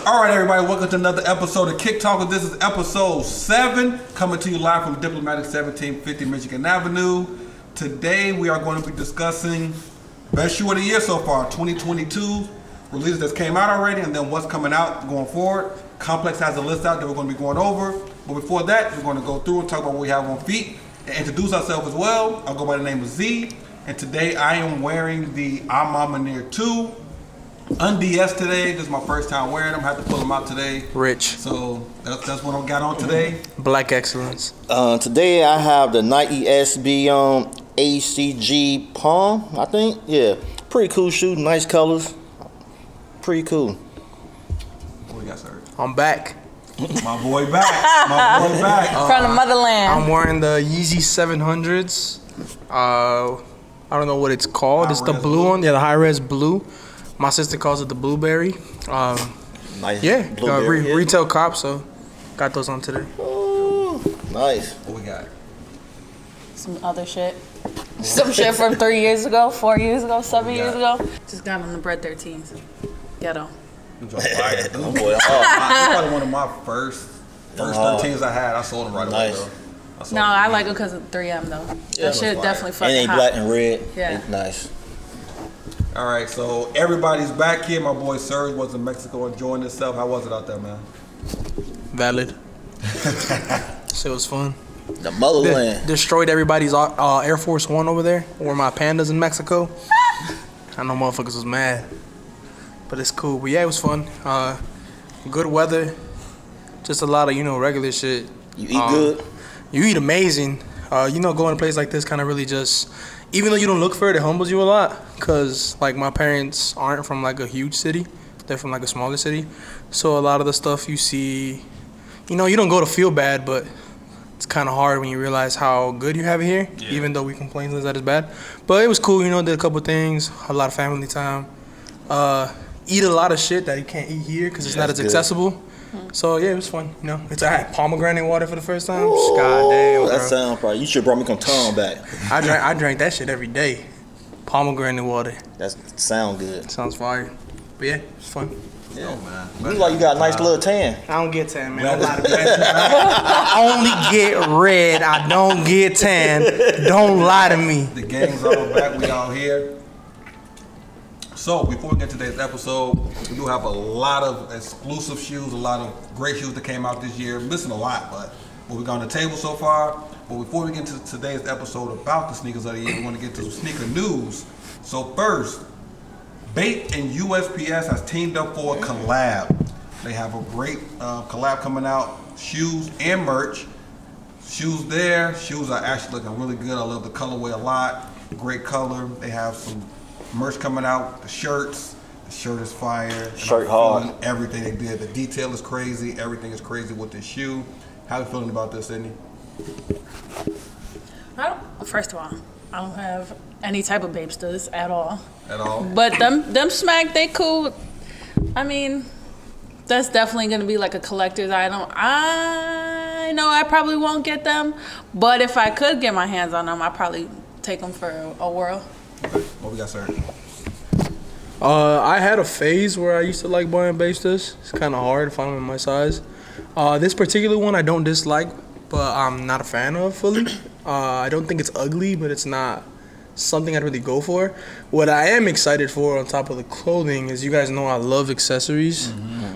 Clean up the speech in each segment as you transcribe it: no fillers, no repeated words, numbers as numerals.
All right, everybody, welcome to another episode of Kick Talkers. This is episode 7, coming to you live from Diplomatic 1750 Michigan Avenue. Today, we are going to be discussing best shoe of the year so far, 2022 releases that came out already, and then what's coming out going forward. Complex has a list out that we're going to be going over. But before that, we're going to go through and talk about what we have on feet and introduce ourselves as well. I'll go by the name of Z, and today I am wearing the Amamanir 2. Unds today. This is my first time wearing them. I had to pull them out today. Rich. So that's what I got on today. Black excellence. Today I have the Nike SB ACG Palm, I think. Yeah, pretty cool shoe. Nice colors. Pretty cool. What we got, sir? I'm back. My boy back. My boy back. From the motherland. I'm wearing the Yeezy 700s. I don't know what it's called. It's the blue one. Yeah, the high-res blue. My sister calls it the blueberry. Nice. Yeah, Blueberry, retail cop, so got those on today. Ooh, nice. What we got? Some other shit. Some shit from 3 years ago, 4 years ago, 7 years ago. Just got on the bread 13s. Ghetto. Them boy, probably one of my first 13s I had. I sold them right away, Nice. though. No, I like it because of 3M though. Yeah, That shit fire. definitely And fucking they hot. black and red. Yeah. Nice. All right, so everybody's back here. My boy Serge was in Mexico enjoying himself. How was it out there, man? Valid. So it was fun. The motherland. Destroyed everybody's Air Force One over there. Wore my pandas in Mexico. I know motherfuckers was mad. But it's cool. But yeah, it was fun. Good weather. Just a lot of, regular shit. You eat good? You eat amazing. Going to a place like this kind of really just, even though you don't look for it, it humbles you a lot. Because, my parents aren't from, a huge city. They're from, a smaller city. So a lot of the stuff you see, you don't go to feel bad, but it's kind of hard when you realize how good you have it here, even though we complain that it's bad. But it was cool, did a couple things, a lot of family time. Eat a lot of shit that you can't eat here because it's not as accessible. So yeah, it was fun. I had pomegranate water for the first time. Ooh, God damn, that bro. sounds probably. You should have brought me some tongue back. I drank that shit every day. Pomegranate water. That sound good. Sounds fire. But yeah, it's fun. Yeah, man. You look like you got a nice little tan. I don't get tan, man. I only get red. I don't get tan. Don't lie to me. The gang's all back. We all here. So before we get to today's episode, we do have a lot of exclusive shoes, a lot of great shoes that came out this year. Missing a lot, but what we got on the table so far. But before we get into today's episode about the sneakers of the year, we want to get to some sneaker news. So first, Bait and USPS has teamed up for a collab. They have a great collab coming out, shoes and merch. Shoes there, shoes are actually looking really good. I love the colorway a lot. Great color. They have some merch coming out, the shirts. The shirt is fire. Shirt hard. Everything they did. The detail is crazy. Everything is crazy with this shoe. How you feeling about this, Sydney? First of all, I don't have any type of babesters at all. At all? But them smack, they cool. I mean, that's definitely gonna be like a collector's item. I know I probably won't get them, but if I could get my hands on them, I'd probably take them for a whirl. Okay. What we got, sir? I had a phase where I used to like buying Bastas. It's kind of hard to find them in my size. This particular one I don't dislike, but I'm not a fan of fully. I don't think it's ugly, but it's not something I'd really go for. What I am excited for on top of the clothing is, you guys know I love accessories.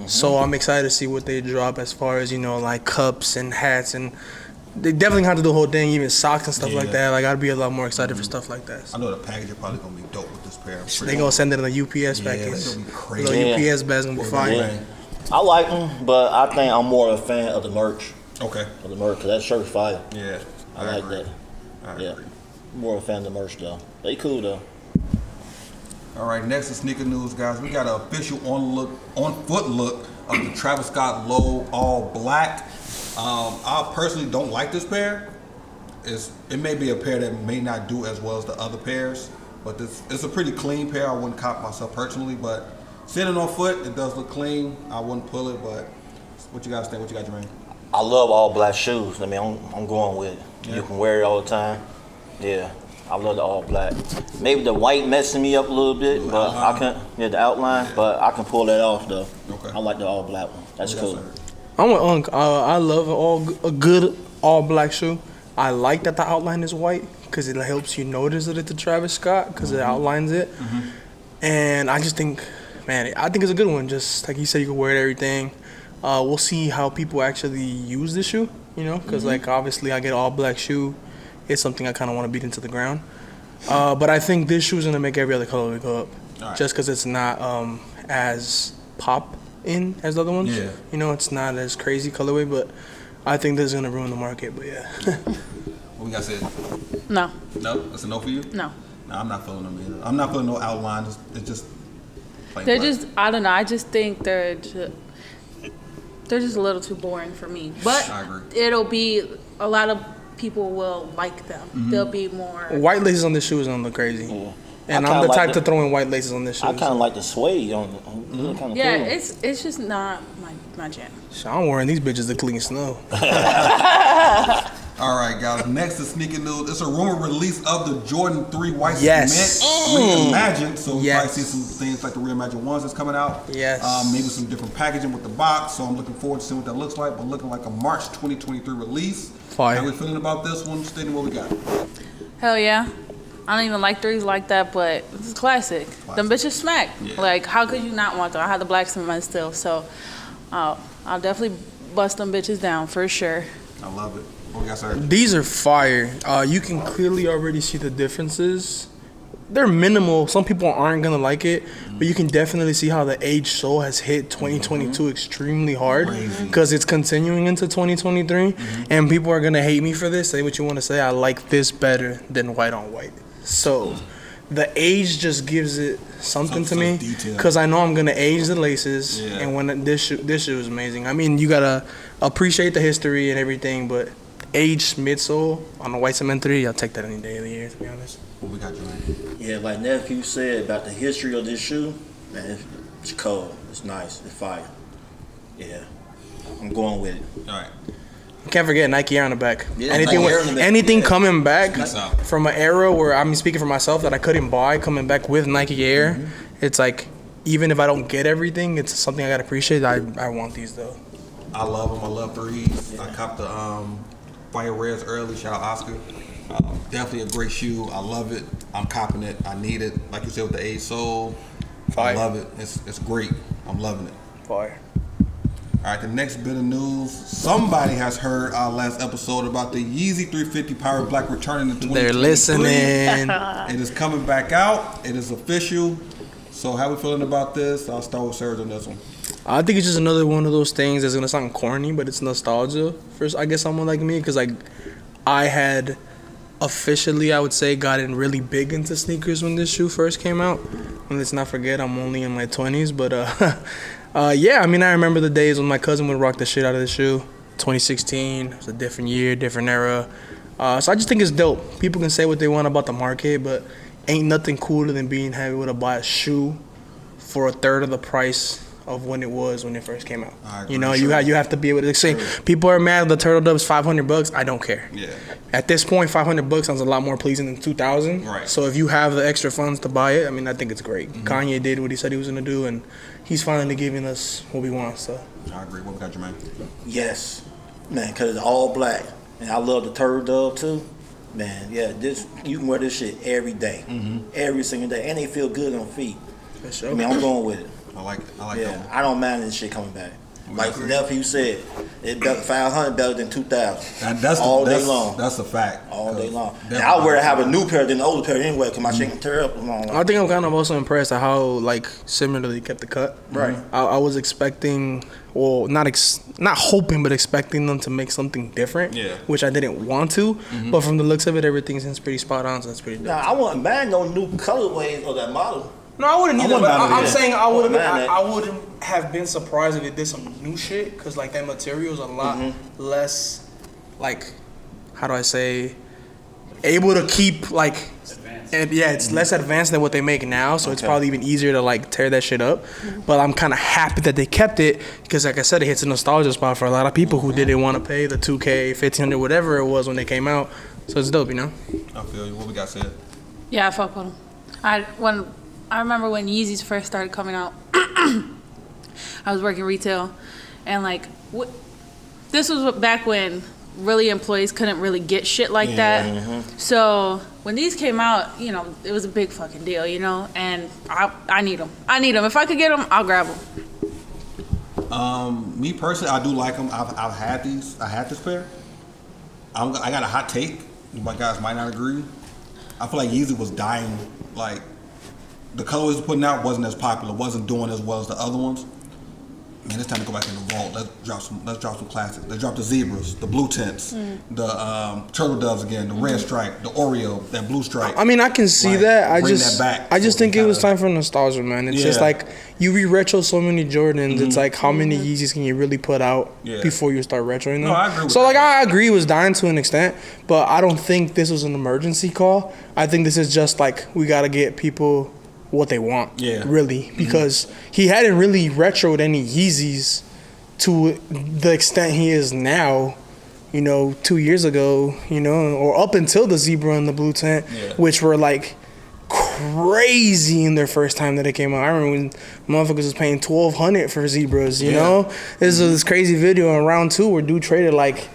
So I'm excited to see what they drop as far as, like cups and hats, and they definitely have to do the whole thing, even socks and stuff like that. I'd be a lot more excited for stuff like that. I know the package is probably gonna be dope with this pair. They gonna send it in a UPS package. It's gonna be crazy. Little UPS bag's gonna be fire. Yeah. I like them, but I think I'm more of a fan of the merch. Okay. Of the merch, because that shirt's fire. Yeah. I like that. I Yeah. agree. More of a fan of the merch, though. They cool, though. All right, next is sneaker news, guys. We got an official on foot look of the Travis Scott Low All Black. I personally don't like this pair. It may be a pair that may not do as well as the other pairs, but it's a pretty clean pair. I wouldn't cop myself personally, but sitting on foot, it does look clean. I wouldn't pull it, but what you guys think? What you got, Jermaine? I love all black shoes. I mean, I'm going with it. Yeah. You can wear it all the time. Yeah. I love the all black. Maybe the white messing me up a little bit, but I can. Yeah, the outline, but I can pull that off though. Okay. I like the all black one. That's cool. I'm with Unc. I love a good all black shoe. I like that the outline is white because it helps you notice that it's a Travis Scott because it outlines it. And I just think, man, I think it's a good one. Just like you said, you can wear it everything. We'll see how people actually use this shoe, you know, because like obviously I get all black shoe. It's something I kind of want to beat into the ground. But I think this shoe is gonna make every other colorway go up, just because it's not as pop in as the other ones. Yeah. You know, it's not as crazy colorway, but I think this is gonna ruin the market. But yeah. What we got said? No, No, that's a no for you. no. No, I'm not feeling them either. I'm not feeling no outline. It's just. Plain They're black. just, I don't know. I just think they're just a little too boring for me. But I agree. it'll be, a lot of people will like them. They'll be more. White laces on this shoe is gonna look crazy. Yeah. And I I'm the kinda type like to throw in white laces on this shoe. I kind of like the suede on it. It look kind of Yeah, cool. it's just not my jam. So I'm wearing these bitches to clean snow. All right, guys. Next is sneaker news. It's a rumor release of the Jordan 3 white Yes. cement reimagined. So we'll Yes. probably see some things like the reimagined ones that's coming out. Yes. Maybe some different packaging with the box. So I'm looking forward to seeing what that looks like. But looking like a March 2023 release. Fire. How we feeling about this one? Stating what we got. Hell yeah. I don't even like threes like that, but it's classic. Them bitches smack. Yeah. Like, how could you not want them? I have the black cement still, so I'll definitely bust them bitches down for sure. I love it. What we got, sir? These are fire. You can clearly already see the differences. They're minimal. Some people aren't gonna like it, but you can definitely see how the age sole has hit 2022 extremely hard because it's continuing into 2023, and people are gonna hate me for this. Say what you want to say. I like this better than white on white. So the age just gives it something to me detail. because I know I'm gonna age the laces, Yeah. and when this shoe is amazing. I mean, you gotta appreciate the history and everything, but aged midsole on a white cement 3, I'll take that any day of the year, to be honest. What we got, Jermaine? Yeah, like nephew said about the history of this shoe, man, it's cold. It's nice. It's fire. Yeah, I'm going with it. All right. Can't forget Nike Air on the back. Yeah, anything Nike Air on the back. anything Yeah. coming back Peace out. from an era where I'm speaking for myself that I couldn't buy, coming back with Nike Air, it's like even if I don't get everything, it's something I gotta appreciate. I want these though. I love them. I love threes. I copped the Fire Reds early. Shout out Oscar. Definitely a great shoe. I love it. I'm copping it. I need it. Like you said with the age sole. Fire. I love it. It's great. I'm loving it. Fire. All right, the next bit of news. Somebody has heard our last episode about the Yeezy 350 Power Black returning in 2023. They're listening. It is coming back out. It is official. So how we feeling about this? I'll start with Serge on this one. I think it's just another one of those things that's gonna sound corny, but it's nostalgia for I guess someone like me, because like I had officially, I would say, gotten really big into sneakers when this shoe first came out. And let's not forget, I'm only in my 20s, but yeah, I mean, I remember the days when my cousin would rock the shit out of the shoe. 2016, it was a different year, different era. So I just think it's dope. People can say what they want about the market, but ain't nothing cooler than being able to buy a shoe for a third of the price of when it was when it first came out. I agree. You know, you have to be able to say, people are mad the Turtle Dove's $500. I don't care. Yeah. At this point, $500 sounds a lot more pleasing than $2,000. Right. So if you have the extra funds to buy it, I mean, I think it's great. Kanye did what he said he was gonna do, and he's finally giving us what we want. So I agree. What we got, Jermaine? Yes, man, because it's all black. And I love the Turtle Dove too. Man, yeah, this you can wear this shit every day. Every single day. And they feel good on feet. for sure. I mean, I'm going with it. I like it. I like Yeah, that one. I don't mind this shit coming back. Like agree. nephew said, it better 500 better than 2,000. And that's all that's, day long. That's a fact. All day long. And Definitely. I'd rather have a new pair than an old pair anyway, because my shit can tear up along. I think I'm kind of also impressed at how like similarly kept the cut. Right. I was expecting, well, not hoping, but expecting them to make something different. Yeah. Which I didn't want to, but from the looks of it, everything seems pretty spot on. So that's pretty dope. Now, I wouldn't mind no new colorways of that model. No, I wouldn't either. wouldn't But mind it I'm either. saying I wouldn't. Wouldn't mind I wouldn't have been surprised if it did some new shit, because like that material is a lot less, like, how do I say, able to keep like. And yeah, it's less advanced than what they make now, so it's probably even easier to like tear that shit up. But I'm kind of happy that they kept it, because like I said, it hits a nostalgia spot for a lot of people who didn't want to pay the $2K, $1,500, whatever it was when they came out. So it's dope, you know. I feel you. What we got said? Yeah, I fuck with them. I remember when Yeezys first started coming out. I was working retail, and like this was back when really employees couldn't really get shit like that. So when these came out, you know, it was a big fucking deal, you know. And I need them. I need them. If I could get them, I'll grab them. Me personally, I do like them. I've had these. I had this pair. I got a hot take. You guys might not agree. I feel like Yeezy was dying. Like the colorways was putting out wasn't as popular, wasn't doing as well as the other ones. Man, it's time to go back in the vault. Let's drop some classics. Let's drop the zebras, the blue tints, the turtle doves again, the red stripe, the Oreo, that blue stripe. I mean, I can see Like, that. bring that back. I just So think we it was kinda- time for nostalgia, man. It's just Yeah. like you re-retro so many Jordans. It's like how many Yeezys can you really put out before you start retroing them? No, I agree with so that. like I agree it was dying to an extent, but I don't think this was an emergency call. I think this is just like we gotta get people what they want. Yeah. Really, because he hadn't really retroed any Yeezys to the extent he is now, you know, 2 years ago, you know, or up until the zebra and the blue tint, which were like crazy in their first time that it came out. I remember when motherfuckers was paying $1,200 for zebras, you know? This was this crazy video in round 2 where dude traded like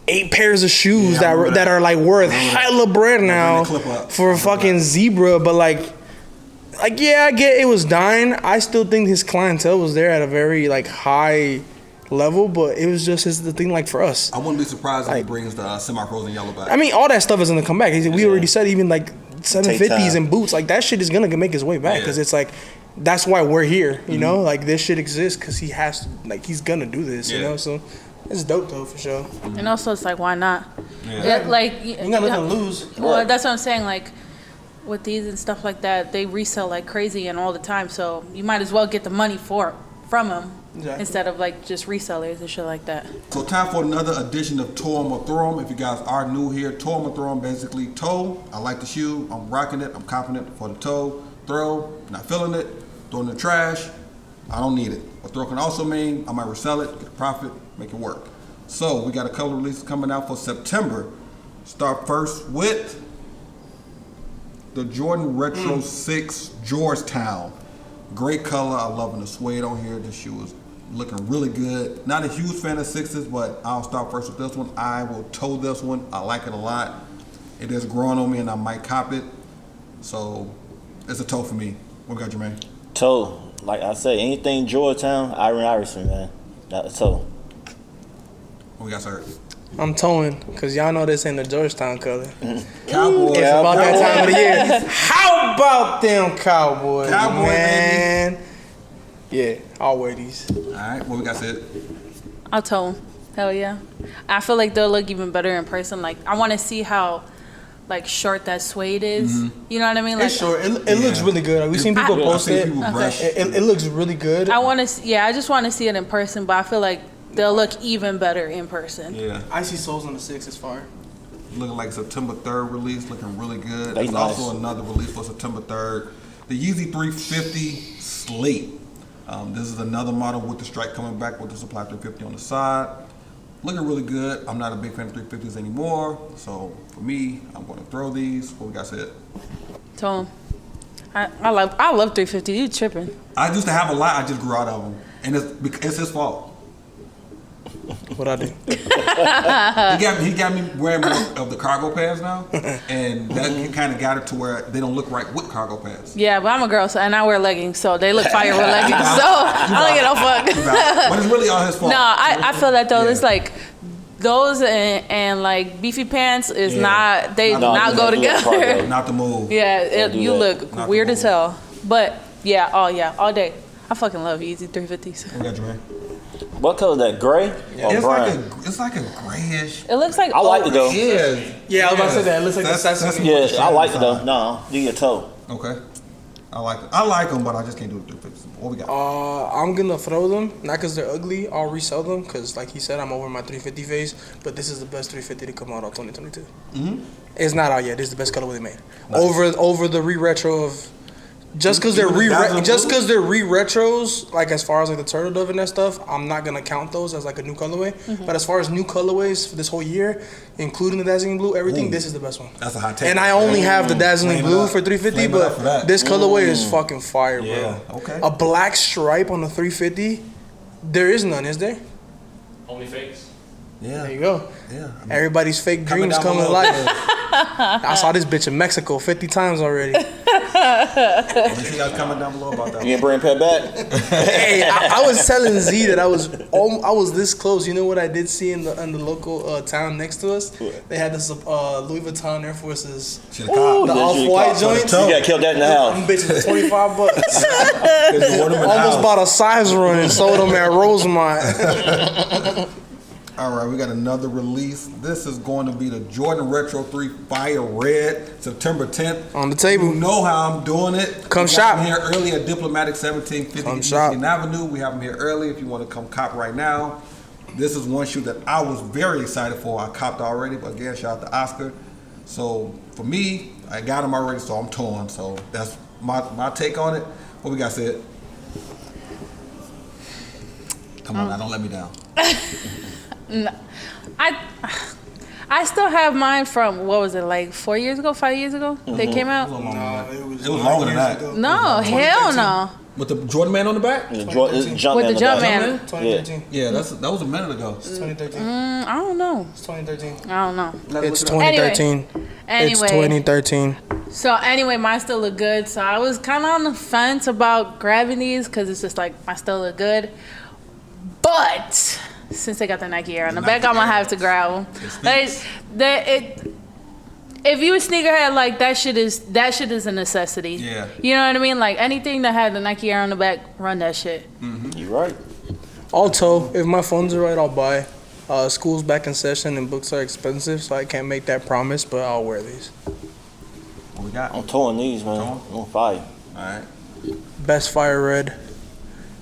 8 pairs of shoes that are like worth hella bread now for a fucking zebra, but like yeah, I get it was dying. I still think his clientele was there at a very like high level, but it was just the thing like for us. I wouldn't be surprised if he brings the semi-frozen yellow back. I mean, all that stuff is gonna come back. We already said even like 750s and boots, like that shit is gonna make its way back because it's like that's why we're here, you know. Like this shit exists because he has to, like he's gonna do this, you know. So it's dope though for sure. And also, it's like, why not? Like You got nothing to lose. Well, that's what I'm saying. Like with these and stuff like that, they resell like crazy and all the time. So you might as well get the money from them instead of like just resellers and shit like that. So time for another edition of Toe 'em or Throw 'em. If you guys are new here, Toe 'em or Throw 'em, basically toe. I like the shoe. I'm rocking it. I'm copping it for the toe. Throw, not feeling it. Throw it in the trash. I don't need it. But throw can also mean I might resell it, get a profit, make it work. So we got a couple releases coming out for September. Start first with the Jordan Retro 6 Georgetown. Great color. I loving the suede on here. This shoe is looking really good. Not a huge fan of 6s, but I'll start first with this one. I will toe this one. I like it a lot. It is growing on me and I might cop it. So it's a toe for me. What got you, man? Toe. Like I say, anything Georgetown, Iverson, man. That's toe. What we got, sir? I'm towing because y'all know this ain't the Georgetown color. Cowboys. It's about that time of the year. How about them Cowboys, Cowboy, man? Yeah, I'll wear these. All right, what we got, Sid? I'll tell them. Hell yeah. I feel like they'll look even better in person. Like I want to see how like short that suede is. You know what I mean? Like It's short. It looks really good. We've seen people post it. It looks really good. I just want to see it in person, but I feel like they'll look even better in person. Yeah. Icy soles on the 6 is fire. Looking like September 3rd release, looking really good. They There's nice. also another release for September 3rd. The Yeezy 350 Slate. This is another model with the stripe coming back with the supply 350 on the side. Looking really good. I'm not a big fan of 350s anymore. So for me, I'm going to throw these. What we got, Sid? Tell them. I love 350. You tripping? I used to have a lot. I just grew out of them. And it's his fault. What I do? He got me wearing more of the cargo pants now, and that kind of got it to where they don't look right with cargo pants. Yeah, but I'm a girl, and I wear leggings, so they look fire with leggings. So I don't get no fuck. But it's really all his fault. No, I feel that though. Yeah. It's like those and like beefy pants is not. They do not go together. Not the move. Yeah, do you that. look Not the weird as move. hell. But yeah, all day. I fucking love Yeezy 350s. What we got, Jermaine? What color is that? Gray or brown? It's like a grayish. It looks like I like it though. Yeah, I was about to say that. It looks like the sesame. Yeah, I like it though. No, do your toe. Okay. I like it. I like them, but I just can't do the 350s. What we got? I'm gonna throw them, not because they're ugly. I'll resell them because, like he said, I'm over my 350 phase. But this is the best 350 to come out of 2022. It's not out yet. This is the best colorway they made. Nice. Over the re-retro of Just because they're Even the dazzling re-retros, like as far as like the turtle dove and that stuff, I'm not gonna count those as like a new colorway. But as far as new colorways for this whole year, including the dazzling blue, everything, this is the best one. That's a hot take. And I only have the dazzling Flame it blue up. for 350, Flame it up for but that. this colorway is fucking fire, bro. Yeah, okay. A black stripe on the 350, there is none, is there? Only fakes. Yeah. There you go. Yeah. Everybody's fake Comment dreams down come to below. life. I saw this bitch in Mexico 50 times already. Make sure you guys comment down below about that. You gonna bring Pat back? Hey, I was telling Z that I was this close. You know what I did see in the local town next to us? They had this Louis Vuitton Air Forces, Should've copped. the off-white joints. You got killed that in the Them house. bitches $25. There's one of them in the Almost house. bought a size run and sold them at Rosemont. All right, we got another release. This is going to be the Jordan Retro 3 Fire Red, September 10th. On the table. You know how I'm doing it. Come We got shop. them here early at Diplomatic 1750 Come East shop. Union Avenue. We have them here early if you want to come cop right now. This is one shoe that I was very excited for. I copped already, but again, shout out to Oscar. So for me, I got them already, so I'm torn. So that's my take on it. What we got, Sid? Come on now, don't let me down. I still have mine from, what was it, like 4 years ago, 5 years ago? They came out. It was longer than that. No, hell no. With the Jordan Man on the back? It's With the Jumpman. 2013. Yeah, that was a minute ago. It's 2013. I don't know. It's 2013. I don't know. It's 2013. It's Anyway. 2013. So anyway, mine still look good. So I was kind of on the fence about grabbing these because it's just like mine still look good. But since they got the Nike Air on the back, Nike I'm gonna Air. have to grab them. It If you a sneakerhead, like that shit is a necessity. Yeah. You know what I mean? Like anything that had the Nike Air on the back, run that shit. You right. Also, if my funds are right, I'll buy. School's back in session and books are expensive, so I can't make that promise, but I'll wear these. What we got? I'm towing these, man. Towing? I'm on fire. All right. Best fire red.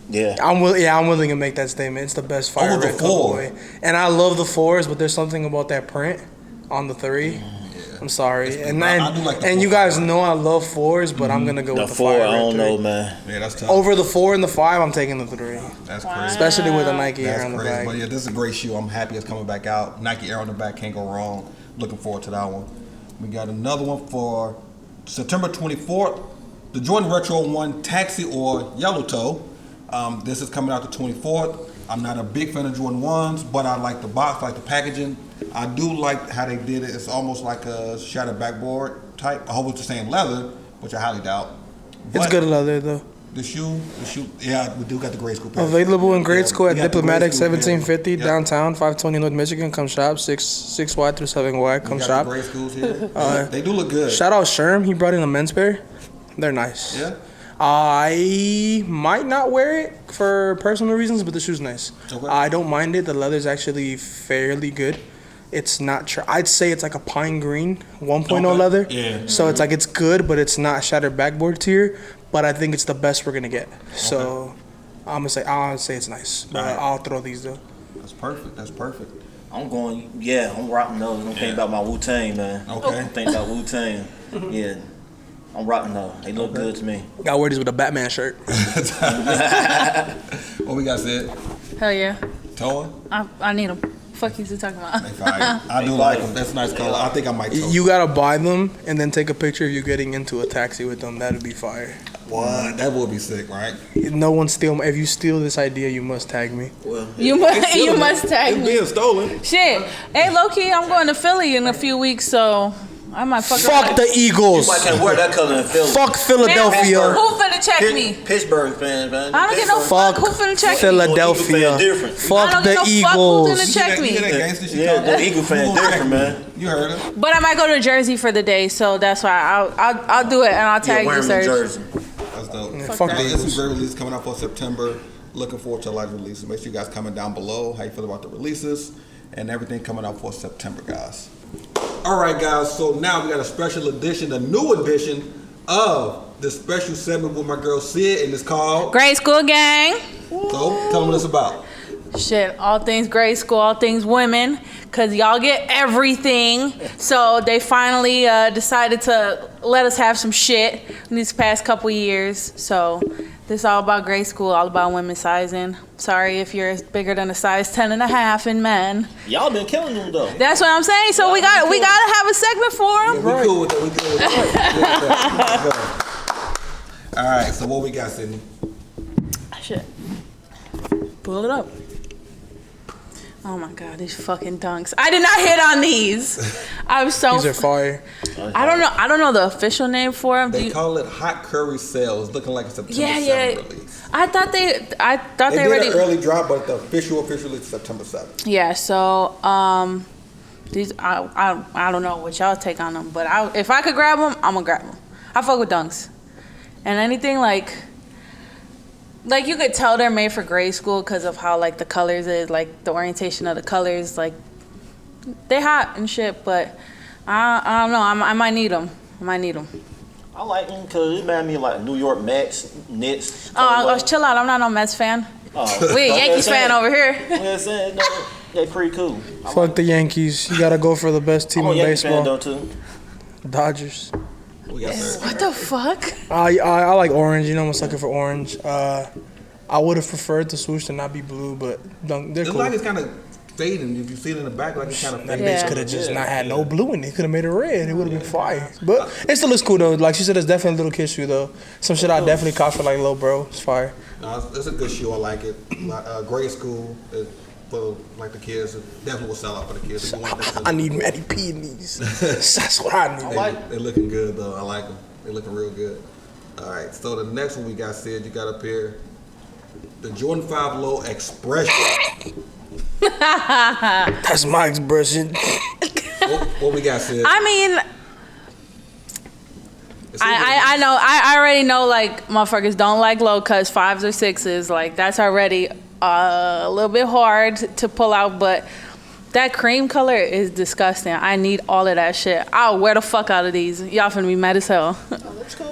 Yeah. I'm willing to make that statement. It's the best fire Over the red 4. colorway. And I love the 4s, but there's something about that print on the 3. I'm sorry. And I do like the and you 4 guys know I love 4s, but I'm gonna go The with the 4, fire I red don't 3. know, man. Yeah, that's tough. Over the 4 and the 5, I'm taking the 3. That's Wow. crazy. Especially with the Nike Air That's on the crazy. back. But yeah, this is a great shoe. I'm happy it's coming back out. Nike Air on the back, can't go wrong. Looking forward to that one. We got another one for September 24th. The Jordan Retro 1 Taxi or Yellow Toe. This is coming out the 24th. I'm not a big fan of Jordan 1s, but I like the box, I like the packaging. I do like how they did it. It's almost like a shattered backboard type. I hope it's the same leather, which I highly doubt. It's But good leather though. The shoe, yeah, we do got the GradeSchool package. Available in grade school at we got the Diplomatic GradeSchool package. 1750 Yep. downtown, 520 North Michigan. Come shop, 6Y through 7Y. Come We got shop. the GradeSchools here. They do look good. Shout out Sherm, he brought in a men's pair. They're nice. Yeah. I might not wear it for personal reasons, but the shoe's nice. Okay. I don't mind it. The leather's actually fairly good. It's not. I'd say it's like a pine green 1.0 Okay. leather. Yeah. So it's like it's good, but it's not shattered backboard tier. But I think it's the best we're gonna get. So I'll say it's nice. But Alright. I'll throw these though. That's perfect. That's perfect. I'm going, I'm rocking those. I'm thinking about my Wu-Tang, man. Okay. I'm thinking about Wu-Tang. Yeah. I'm rocking those. They look good to me. Got wear these with a Batman shirt. What we got said? Hell yeah. Toa? I need them. Fuck you talking about? They fire. I do like them. That's a nice color. I think I might toe. You gotta buy them and then take a picture of you getting into a taxi with them. That'd be fire. What? That would be sick, right? No one steal. If you steal this idea, you must tag me. Well, You must tag It's me. being stolen. Shit. Hey, low key, I'm going to Philly in a few weeks, so I might fuck Fuck around. the Eagles. I can't wear that color in Philly. Fuck Philadelphia. Man, who finna check me? Pittsburgh fans, man. I don't get no Fuck fuck. Who finna check me? Philadelphia. Eagle fan different. I Fuck don't the get no fuck who's Eagles. gonna check You me. hear that gangster shit Yeah, talking? the Eagle fan different, man. You heard her. But I might go to Jersey for the day, so that's why I'll do it and I'll tag wear you, them in Serge. Jersey. That's dope. Fuck that. the There's some Eagles. great releases coming out for September. Looking forward to a lot of releases. Make sure you guys comment down below how you feel about the releases and everything coming out for September, guys. All right, guys. So now we got a special edition, a new edition of the special segment with my girl Sid, and it's called. GradeSchool gang. So tell them what it's about. Shit, all things grade school, all things women, because y'all get everything. So they finally decided to let us have some shit in these past couple years. So this is all about grade school, all about women sizing. Sorry if you're bigger than a size 10.5 in men. Y'all been killing them though. That's what I'm saying. So we gotta have a segment for them. We cool with that. We cool with that. All right. So what we got, Sydney? Shit. Pull it up. Oh my god, these fucking dunks. I did not hit on these. I'm so. These are fire. I don't know the official name for them. They call it Hot Curry Sales. Looking like a September 7th release. I thought they They already did an early drop, but the official is September 7th. Yeah, so these I don't know what y'all take on them, but if I could grab them, I'm gonna grab them. I fuck with dunks, and anything like you could tell they're made for grade school because of how like the colors is, like the orientation of the colors, like they hot and shit. But I don't know, I might need them. I like them because it made me like New York Mets, Nets. Oh, chill out. I'm not no Mets fan. We a Yankees fan over here. Yeah, saying they pretty cool. Fuck the Yankees. You gotta go for the best team I'm in a Yankees fan baseball. though too. Dodgers. We got What the fuck? I like orange. You know, I'm a sucker for orange. I would have preferred the swoosh to not be blue, but they're It's cool. like it's kind of fading. If you see it in the back, like it's kind of That fading. bitch could have just not had no blue in it. Could have made it red. It would have been fire. But it still looks cool though. Like she said, it's definitely a little kid shoe though. Some shit I definitely caught for like little bro. It's fire. No, it's a good shoe. I like it. Grade school is for like the kids. It definitely will sell out for the kids. They want that- I need Matty P in these. That's what I need. They looking good though. I like them. They looking real good. All right. So the next one we got, Sid, you got up here, the Jordan 5 Low Expression. That's my expression. What we got, Sid? I mean, I know. I already know. Like motherfuckers don't like low cuts, 5s or 6s. Like that's already a little bit hard to pull out. But that cream color is disgusting. I need all of that shit. I'll wear the fuck out of these. Y'all finna be mad as hell.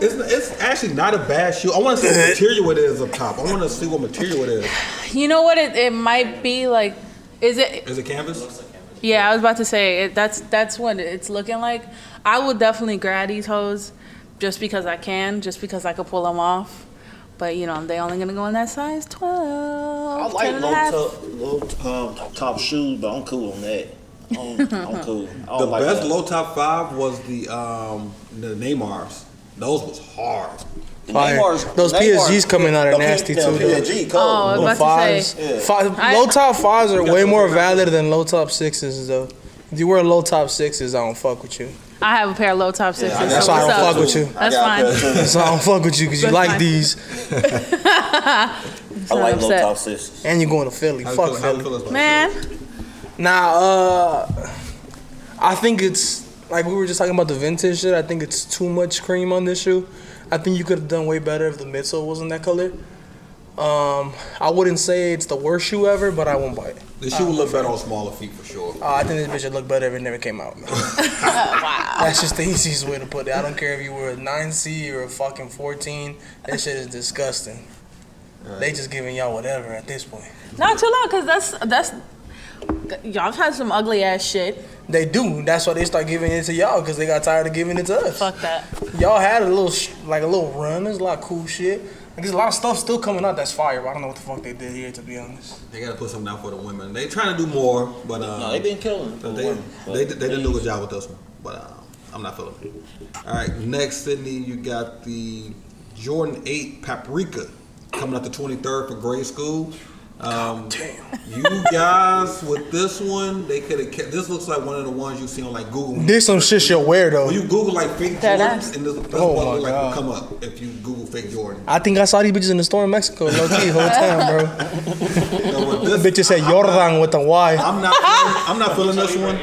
It's actually not a bad shoe. I want to see what material it is up top. I want to see what material it is. You know what? It might be like. Is it? Is it canvas? Yeah, I was about to say that's what it's looking like. I would definitely grab these hoes, just because I can, just because I could pull them off. But you know, they only gonna go in that size 12. I like 10 and a half. low top shoes, but I'm cool on that. I'm cool. I The don't like best that. low top 5 was the Neymars. Those was hard. The Fire. Neymar's- Those PSG coming out are nasty, too, though. PSG Oh, I was color. about to say. Yeah. Low top 5s are way more valid than low top 6s though. If you wear low top 6s, I don't fuck with you. I have a pair of low top 6s. I That's so why I what's don't up? fuck with you. That's fine. That's why I don't fuck with you because you That's like fine. these I like I'm low upset. top 6s. and you're going to Philly. How you Fuck feel- how you Philly. feel about Man, Nah, I think it's like we were just talking about the vintage shit. I think it's too much cream on this shoe. I think you could have done way better if the midsole wasn't that color. I wouldn't say it's the worst shoe ever, but I won't buy it. The shoe would look better on smaller feet for sure. I think this bitch would look better if it never came out. wow. That's just the easiest way to put it. I don't care if you were a 9C or a fucking 14. That shit is disgusting. They just giving y'all whatever at this point. Not too long, cause that's y'all had some ugly ass shit. They do. That's why they start giving it to y'all because they got tired of giving it to us. Fuck that. Y'all had a little run. There's a lot of cool shit. Like, there's a lot of stuff still coming out that's fire. But I don't know what the fuck they did here, to be honest. They gotta put something out for the women. They trying to do more, but No, they been killing. they didn't do a good job with this one. But I'm not feeling it. All right, next, Sydney, you got the Jordan 8 Paprika coming out the 23rd for grade school. You guys with this one, they could have kept. This looks like one of the ones you see on like Google. There's some shit you'll wear though. When you Google like fake That Jordans, ass. and this Oh what my look like God. will come up if you Google fake Jordan. I think I saw these bitches in the store in Mexico, low key, whole time, bro. No, with The this, bitches said Jordan with the Y. I'm not feeling this one.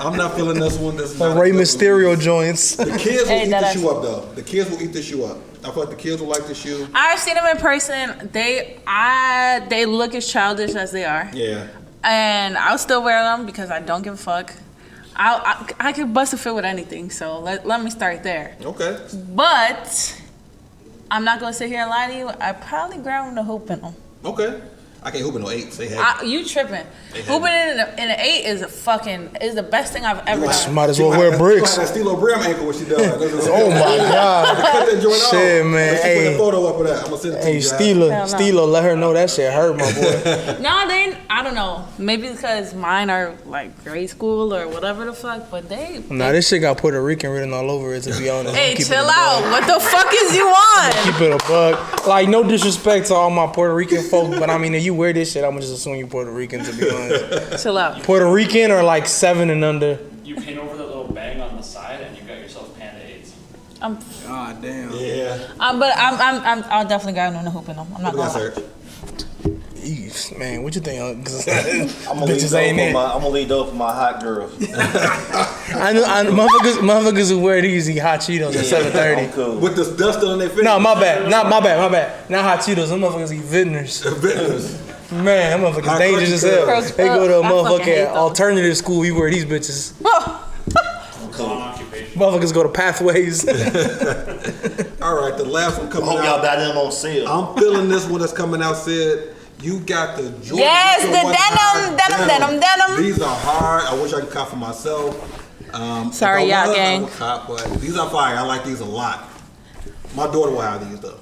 I'm not feeling this one. This is The not a Rey good one. Mysterio joints. The kids will Hey, eat that the ass. shoe up though. The kids will eat the shoe up. I feel like the kids will like the shoe. I've seen them in person. They look as childish as they are, Yeah. and I'll still wear them because I don't give a fuck. I could bust a fit with anything, so let me start there. Okay. But I'm not gonna sit here and lie to you. I probably grab them to hoop in them. Okay. I can't hoop in no 8s. They heavy. You tripping? Hooping in an 8 is the best thing I've ever done. Might as well wear bricks. She might have that Stilo Brim ankle when she does. Oh my God. Cut that joint Shit, off. man. Let's put Hey. a photo up of that. I'm gonna send it to Hey, you. Stilo, let her know that shit hurt, my boy. No, I don't know. Maybe because mine are like grade school or whatever the fuck, but they. Nah, this shit got Puerto Rican written all over it, to be honest. Hey, Keep it chill a buck. out. What the fuck is you on? Keep it a bug. Like, no disrespect to all my Puerto Rican folks, but I mean, if you wear this shit, I'm gonna just assume you're Puerto Rican, to be honest. Chill out. Puerto Rican or like 7 and under. You paint over that little bang on the side, and you got yourself Panda 8s. God damn. Yeah. But I'll definitely grab them and hoop in them. I'm not Look at gonna lie. that, Man, what you think? I'm gonna leave Bitches ain't it. I'm gonna leave those for my hot girls. I know motherfuckers who wear these eat hot Cheetos at 7:30. I'm cool. With this dust on their face. No, my bad. Not hot Cheetos. Them motherfuckers eat Vintners. Man, them motherfuckers Hot dangerous as Crunch hell. Girls. They go to a I fucking hate motherfucking those. alternative school. We wear these bitches. Long occupation. Motherfuckers go to Pathways. All right, the last one I coming hope y'all out. got them on sale. I'm feeling this one that's coming out, Sid. You got the Jordan. Yes, Retro the One denim. High These are hard. I wish I could cop for myself. Sorry, if I y'all was, I gang. would cop, but these are fire. I like these a lot. My daughter will have these though.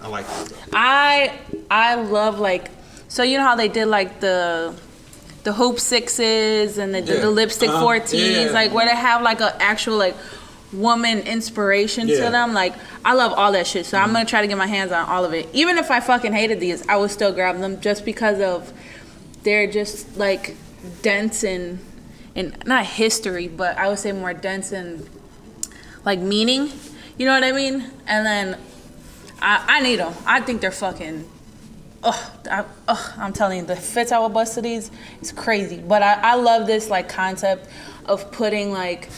I like these though. I love like, so you know how they did like the hoop 6s and they did the lipstick 14s, yeah. like where they have like a actual like woman inspiration Yeah. to them. Like I love all that shit, so I'm gonna try to get my hands on all of it. Even if I fucking hated these, I would still grab them just because of they're just like dense in not history, but I would say more dense in like meaning. You know what I mean? And then I need them. I think they're fucking. I'm telling you, the fits I would bust to these is crazy. But I love this like concept of putting like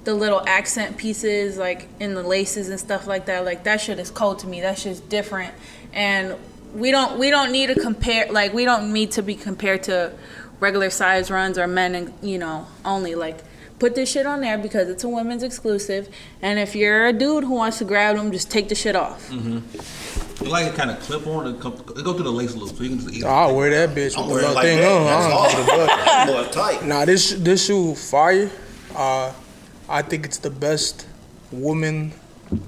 the little accent pieces like in the laces and stuff like that. Like that shit is cold to me. That shit's different. And we don't need to compare. Like we don't need to be compared to regular size runs or men and only like. Put this shit on there because it's a women's exclusive, and if you're a dude who wants to grab them, just take the shit off. You like it kind of clip on and go through the lace loop, so you can just easily. I'll wear that bitch I'm with the wearing little like thing that. on. That's I don't give a fuck. Boy, tight. Nah, this shoe fire. I think it's the best woman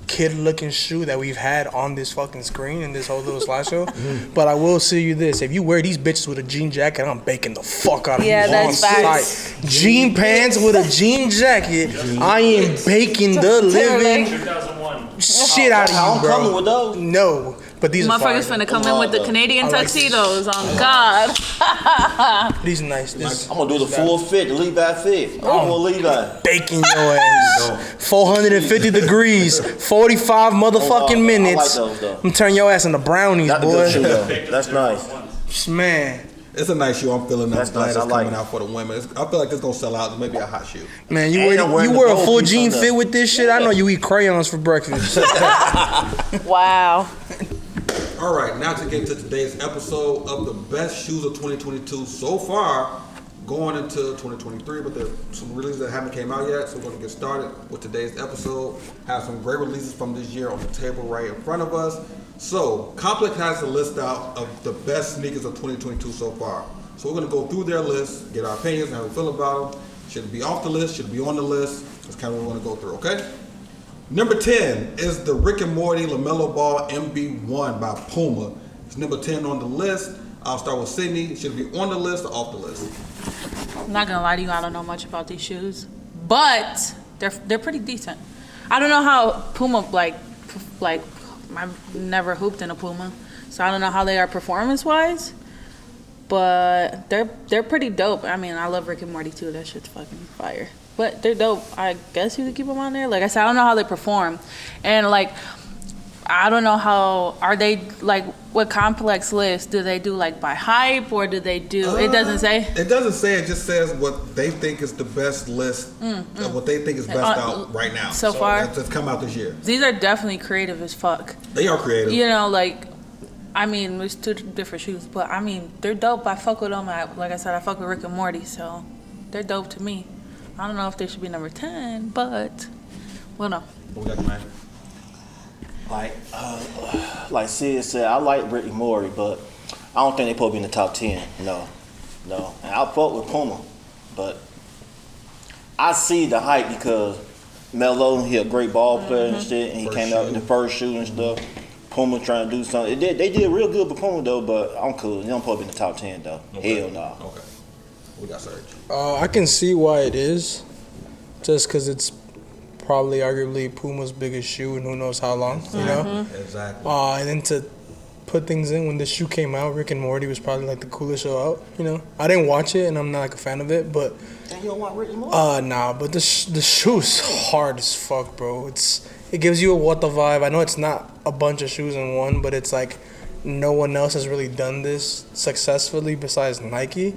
kid looking shoe that we've had on this fucking screen in this whole little slideshow. But I will say you this: if you wear these bitches with a jean jacket, I'm baking the fuck out of Yeah, you. that's on facts. sight. Jean pants with a jean jacket, I am baking the living 2001. shit out I'm of you, coming bro. with those. No, but these are fire. Motherfuckers finna come in with the Canadian I like this. tuxedos. On God. These are nice. This I'm gonna do the full fit, the Levi fit. I'm gonna Levi. baking your ass. 450 degrees, 45 motherfucking minutes. I like those though. I'm turning your ass into brownies, That's a good shoe boy. though. That's nice. Man, It's a nice shoe. I'm feeling that. That's Glad nice. it's I like coming it. out for the women. I feel like it's gonna sell out. Maybe a hot shoe. man, you And I'm wear wearing you the wear a gold full piece jean on fit that. with this shit. I know you eat crayons for breakfast. Wow. All right, now to get to today's episode of the best shoes of 2022 so far, going into 2023. But there's some releases that haven't came out yet, so we're gonna get started with today's episode. Have some great releases from this year on the table right in front of us. So Complex has a list out of the best sneakers of 2022 so far. So we're gonna go through their list, get our opinions, and how we feel about them. Should it be off the list? Should it be on the list? That's kind of what we're gonna go through. Okay. Number 10 is the Rick and Morty LaMelo Ball MB1 by Puma. It's number 10 on the list. I'll start with Sydney. Should it be on the list or off the list? I'm not gonna lie to you. I don't know much about these shoes, but they're pretty decent. I don't know how Puma like I've never hooped in a Puma, so I don't know how they are performance wise. But they're pretty dope. I mean, I love Rick and Morty too. That shit's fucking fire. But they're dope. I guess you could keep them on there. Like I said, I don't know how they perform, and like I don't know how are they like what Complex list do they do like by hype or do they do? It doesn't say. It doesn't say. It just says what they think is the best list, what they think is best out right now. So far? that's come out this year. These are definitely creative as fuck. They are creative. You know, like, I mean, there's two different shoes, but I mean, they're dope. I fuck with them. Like I said, I fuck with Rick and Morty, so they're dope to me. I don't know if they should be number 10, but well, no. What we got, man? Like Sid said, I like Rick and Morty, but I don't think they supposed to be in the top 10. No. And I fuck with Puma, but I see the hype because Melo, he a great ball player and shit, and he came out in the first shoe and stuff. Puma trying to do something. They did real good with Puma though, but I'm cool. They don't supposed to be in the top 10 though. Okay. Hell no. Okay. We got Serge. I can see why it is, just because it's probably arguably Puma's biggest shoe and who knows how long, you know? Exactly. And then to put things in, when this shoe came out, Rick and Morty was probably like the coolest show out, you know? I didn't watch it and I'm not like a fan of it, but You don't want Rick and Morty? nah, but the shoe's hard as fuck, bro. It gives you a what the vibe. I know it's not a bunch of shoes in one, but it's like no one else has really done this successfully besides Nike.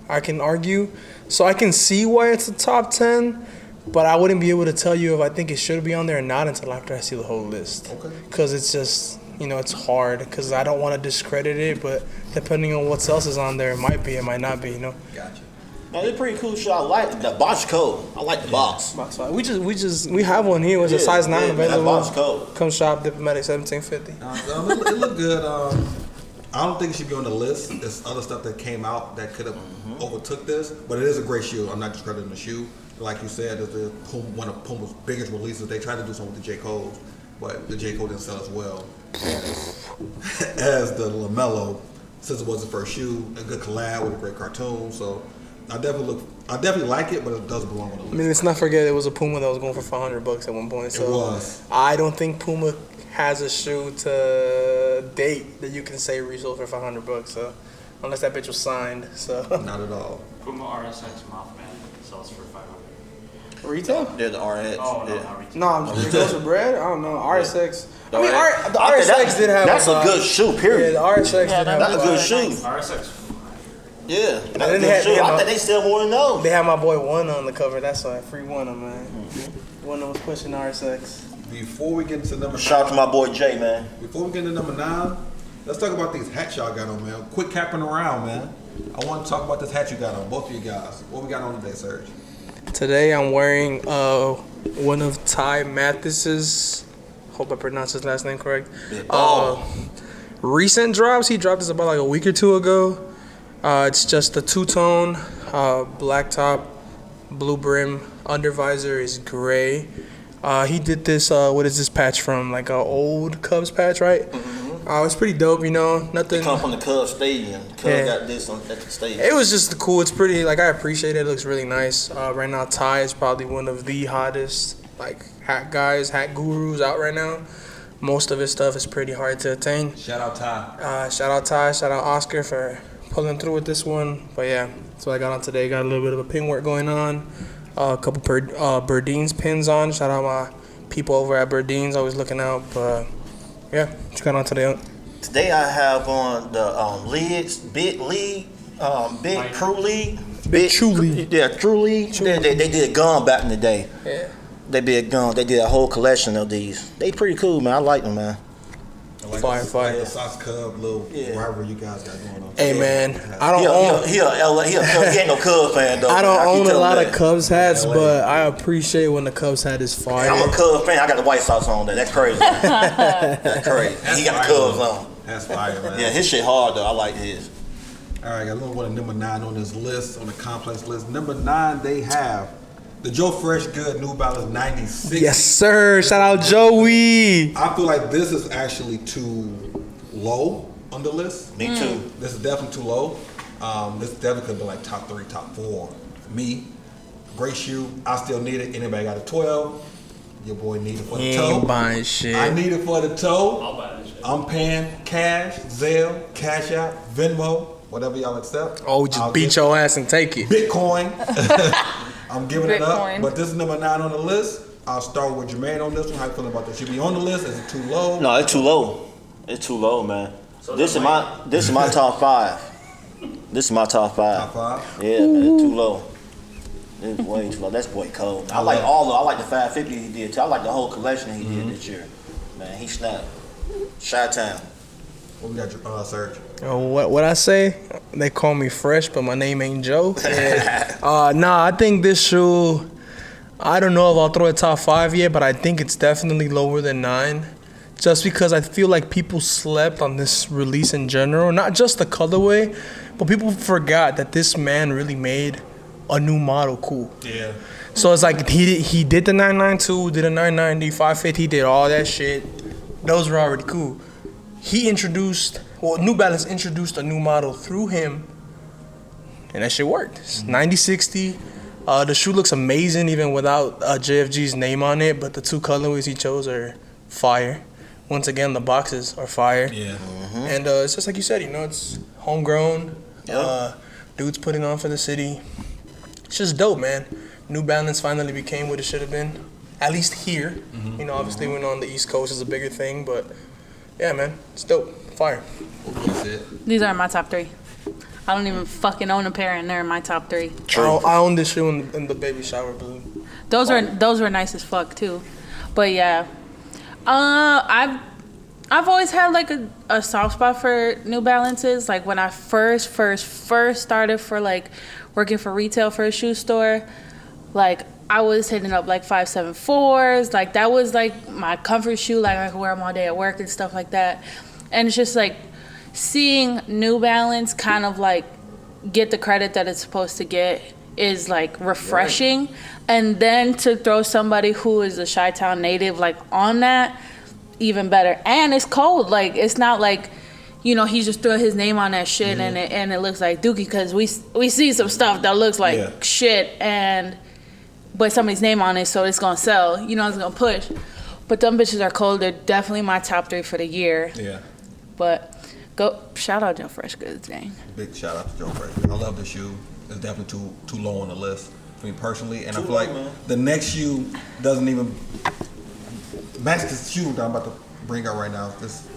I can argue. So I can see why it's a top 10, but I wouldn't be able to tell you if I think it should be on there or not until after I see the whole list. Okay. Because it's just, you know, it's hard because I don't want to discredit it, but depending on what else is on there, it might be, it might not be, you know? Gotcha. No, they're pretty cool shoe. I like the box cold. I like the box. We have one here. It's a size 9 That available. box cold. Come shop Diplomatic 1750. It looked good. I don't think it should be on the list. There's other stuff that came out that could have overtook this, but it is a great shoe. I'm not discrediting the shoe. Like you said, it's one of Puma's biggest releases. They tried to do something with the J. Cole, but the J. Cole didn't sell as well as the LaMelo, since it was the first shoe. A good collab with a great cartoon. So I definitely like it, but it does belong on the list. I mean, let's not forget it was a Puma that was going for $500 at one point. So It was. I don't think Puma has a shoe to date that you can say resold for $500. So unless that bitch was signed, so Not at all. Puma RSX Mothman sells for 500. retail. They're the RX. Oh, no, yeah. not retail. No, I'm just goes for bread. I don't know. RSX. The I mean, RX. the I think RSX did have. That's a good shoe, Yeah, period. the RSX did have. That's a good shoe. RSX. Yeah, that's a then they good had- shoe. they had I my- think they sell more than those. They had my boy One on the cover. That's why free One, man. One that was pushing RSX. Before we get into number Shout out to 9, my boy Jay, man. before we get into number 9, let's talk about these hats y'all got on, man. Quit capping around, man. I want to talk about this hat you got on, both of you guys. What we got on today, Serge? Today I'm wearing one of Ty Mathis's. Hope I pronounced his last name correct. Recent drops. He dropped this about like a week or two ago. It's just a two-tone, black top, blue brim. Under visor is gray. He did this. What is this patch from? Like an old Cubs patch, right? It's pretty dope. You know, They nothing. come from the Cubs stadium. Cubs Yeah. got this at the stadium. It was just cool. It's pretty. Like I appreciate it. It looks really nice. Right now, Ty is probably one of the hottest like hat guys, hat gurus out right now. Most of his stuff is pretty hard to attain. Shout out Ty. Shout out Ty. Shout out Oscar for pulling through with this one. But yeah, that's what I got on today. Got a little bit of a pin work going on. A couple Burdeen's pins on. Shout out my people over at Burdeen's. Always looking out. But yeah, what you got on today? Today I have on the lids, Big True League. True League. Yeah, True League. They did gum back in the day. Yeah. They did gum. They did a whole collection of these. They pretty cool, man. I like them, man. I like Fire, the, fire. Like the Sox Cub little Yeah. rivalry you guys got going on. Hey man, I don't own. He ain't no Cubs fan though. I don't can own a tell lot that. of Cubs hats, LA. but I appreciate when the Cubs hat is fire. I'm a Cubs fan. I got the White Sox on there. That's crazy. That's crazy. He got the Cubs on. That's fire, man. Yeah, his shit hard though. I like his. All right, got a little one at number 9 on this list, on the complex list. Number 9, they have the Joe Fresh Good New Balance 96. Yes, sir. Shout out Joey. I feel like this is actually too low on the list. Me too. This is definitely too low. This definitely could be like top 3, top 4 for me. Great shoe. I still need it. Anybody got a 12? Your boy need it for the He toe. ain't buying shit. I need it for the toe. I'll buy that shit. I'm paying cash, Zelle, Cash App, Venmo, whatever y'all accept. Oh, just I'll beat get your ass and take it. Bitcoin. I'm giving it up. Bitcoin. But this is number 9 on the list. I'll start with Jermaine on this one. How you feeling about this? Should be on the list? Is it too low? No, it's too low. It's too low, man. So This then is my top 5. This is my top 5. Top 5? Yeah, man, it's too low. It's way too low. That's boy cold. I like all of. I like the 550 he did too. I like the whole collection he did this year. Man, he snapped. Chi-Town. What we got, Serge? What I say? They call me Fresh, but my name ain't Joe. Yeah. Nah, I think this shoe. I don't know if I'll throw it top 5 yet, but I think it's definitely lower than 9. just because I feel like people slept on this release in general. Not just the colorway, but people forgot that this man really made a new model cool. Yeah. So it's like he did the 992, did a 990, 550, did all that shit. Those were already cool. New Balance introduced a new model through him, and that shit worked. It's 9060. The shoe looks amazing even without JFG's name on it, but the two colorways he chose are fire. Once again, the boxes are fire. Yeah. And it's just like you said, it's homegrown. Dudes putting on for the city. It's just dope, man. New Balance finally became what it should have been, at least here. Obviously when on the East Coast is a bigger thing, but yeah, man, it's dope. Fire. That's it. These are my top 3. I don't even fucking own a pair, and they're in my top 3. I own this shoe in the baby shower blue. Those were nice as fuck too, but yeah, I've always had like a soft spot for New Balances. Like when I first started for like working for retail for a shoe store, like I was hitting up like 574s. Like that was like my comfort shoe. Like I could wear them all day at work and stuff like that. And it's just like seeing New Balance kind of like get the credit that it's supposed to get is like refreshing. Right. And then to throw somebody who is a Chi-Town native like on that, even better. And it's cold. Like it's not like, he just threw his name on that shit and it looks like Dookie, because we see some stuff that looks like shit but somebody's name on it, so it's gonna sell. It's gonna push. But them bitches are cold. They're definitely my top 3 for the year. Yeah. But shout out Joe Fresh Goods, dang. Big shout out to Joe Fresh. I love the shoe. It's definitely too low on the list for me personally, and I feel like the next shoe doesn't even match the shoe that I'm about to bring out right now. It's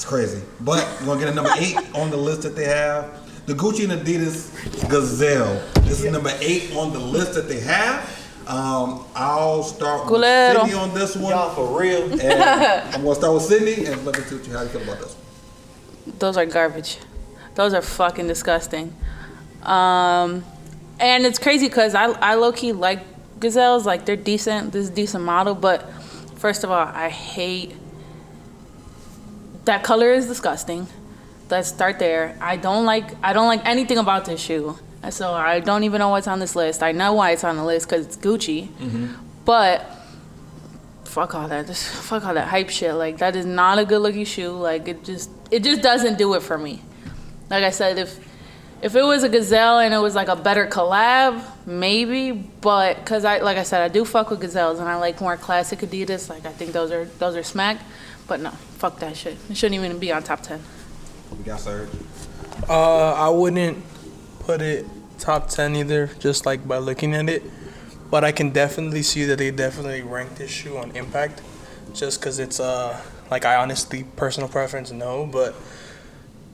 crazy. But we're gonna get a number 8 on the list that they have. The Gucci and Adidas Gazelle. This is number 8 on the list that they have. I'll start with Sydney on this one. Y'all for real? And I'm gonna start with Sydney and let me see how you feel about this one. Those are garbage. Those are fucking disgusting. And it's crazy because I low-key like Gazelles. Like they're decent. This is a decent model, but first of all, I hate that color is disgusting. Let's start there. I don't like anything about this shoe. So I don't even know what's on this list. I know why it's on the list because it's Gucci. But fuck all that. Fuck all that hype shit. Like that is not a good looking shoe. Like it just doesn't do it for me. Like I said, if it was a Gazelle and it was like a better collab, maybe. But because like I said, I do fuck with Gazelles and I like more classic Adidas. Like I think those are smack. But no, fuck that shit. It shouldn't even be on top 10. What we got, Serge? I wouldn't put it top 10 either, just like by looking at it. But I can definitely see that they definitely rank this shoe on impact, just because it's like I honestly, personal preference, no, but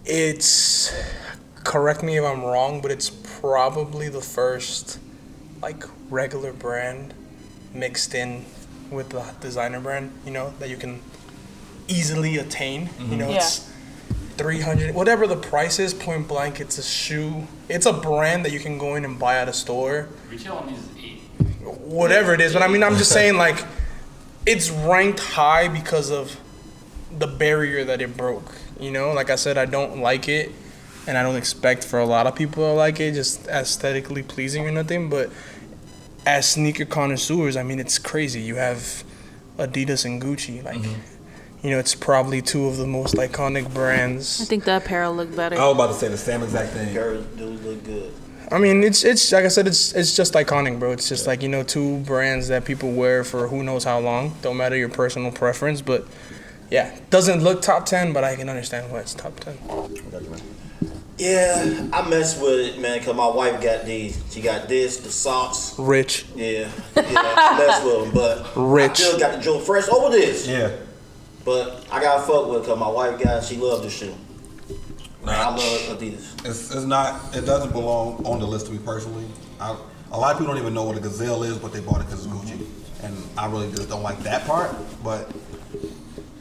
it's, correct me if I'm wrong, but it's probably the first like regular brand mixed in with the designer brand, that you can easily attain. It's 300, whatever the price is, point blank, it's a shoe. It's a brand that you can go in and buy at a store. Retail on these is 8. Whatever it is, but I mean, I'm just saying, like, it's ranked high because of the barrier that it broke. Like I said, I don't like it, and I don't expect for a lot of people to like it, just aesthetically pleasing or nothing. But as sneaker connoisseurs, I mean, it's crazy. You have Adidas and Gucci, like. It's probably 2 of the most iconic brands. I think the apparel look better. I was about to say the same exact thing. Girls do look good. I mean, it's like I said, it's just iconic, bro. It's just like 2 brands that people wear for who knows how long. Don't matter your personal preference, but yeah, doesn't look top 10, but I can understand why it's top 10. Yeah, I mess with it, man, because my wife got these. She got this, the socks. Rich. Yeah, I mess with them, but Rich. I still got the Joe Fresh over this. Yeah. But I gotta fuck with it because my wife got it. She loves this shoe. I love Adidas. It's not. It doesn't belong on the list to me personally. A lot of people don't even know what a Gazelle is, but they bought it because it's Gucci, and I really just don't like that part. But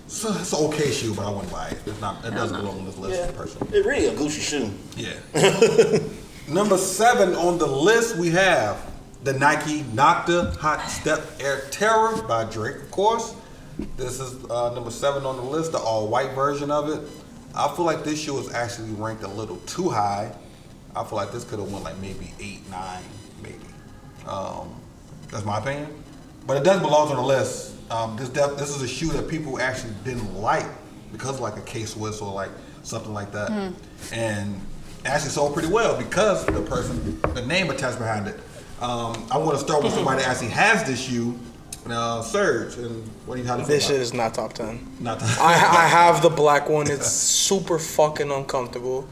it's an okay shoe, but I wouldn't buy it. It's not. It doesn't belong on this list personally. It's really a Gucci shoe. Yeah. Number 7 on the list, we have the Nike Nocta Hot Step Air Terror by Drake, of course. This is number 7 on the list, the all-white version of it. I feel like this shoe is actually ranked a little too high. I feel like this could have won like maybe 8, 9, maybe. That's my opinion. But it does belong on the list. This is a shoe that people actually didn't like because of like a K-Swiss or like something like that. And actually sold pretty well because the name attached behind it. I want to start with somebody that actually has this shoe, Serge. And what do you have to This shit is not top 10. Not I have the black one. It's super fucking uncomfortable,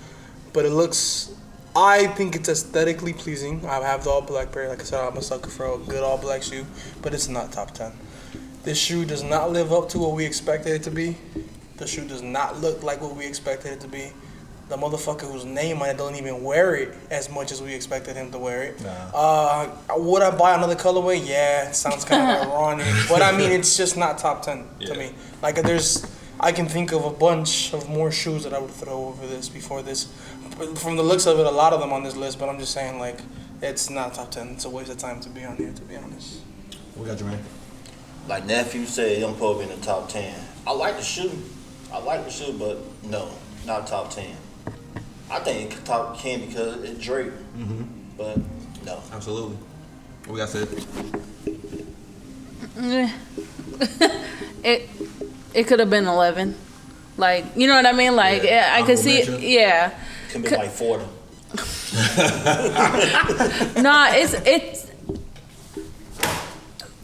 but it looks. I think it's aesthetically pleasing. I have the all black pair. Like I said, I'm a sucker for a good all black shoe, but it's not top 10. This shoe does not live up to what we expected it to be. The shoe does not look like what we expected it to be. The motherfucker whose name on it don't even wear it as much as we expected him to wear it. Nah. Would I buy another colorway? Yeah, it sounds kind of ironic, but I mean, it's just not top 10 to me. Like I can think of a bunch of more shoes that I would throw over this before this. From the looks of it, a lot of them on this list, but I'm just saying, like, it's not top 10. It's a waste of time to be on here, to be honest. We got Jermaine. Like nephew said, don't put in the top 10. I like the shoe, but no, not top 10. I think it's top 10 because it's Drake, but no. Absolutely. What we got said? It could have been 11. Like, you know what I mean? Like, I could see it. Yeah. Can be like 40. Nah,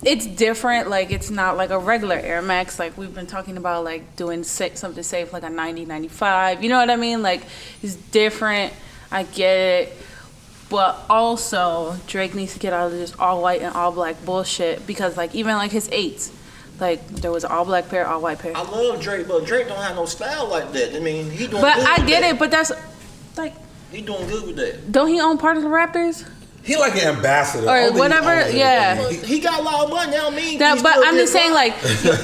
it's different. Like, it's not like a regular Air Max. Like, we've been talking about, like, doing something safe, like a 90, 95. You know what I mean? Like, it's different. I get it. But also, Drake needs to get out of this all white and all black bullshit. Because, like, even, like, his 8s. Like, there was an all black pair, all white pair. I love Drake, but Drake don't have no style like that. I mean, he doing But good I with get that. it, but that's, like... He doing good with that. Don't he own part of the Raptors? He like an ambassador. Or whatever, yeah. He got a lot of money. I don't mean. That, but I'm just saying, like,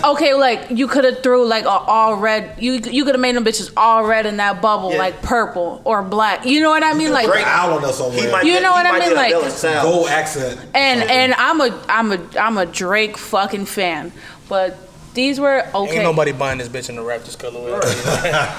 okay, like you could have threw like a all red. You could have made them bitches all red in that bubble, like purple or black. You know what I mean? Like, Drake owl on us somewhere. You know what I mean? Like, gold accent. And I'm a Drake fucking fan, but these were okay. Ain't nobody buying this bitch in the Raptors colorway.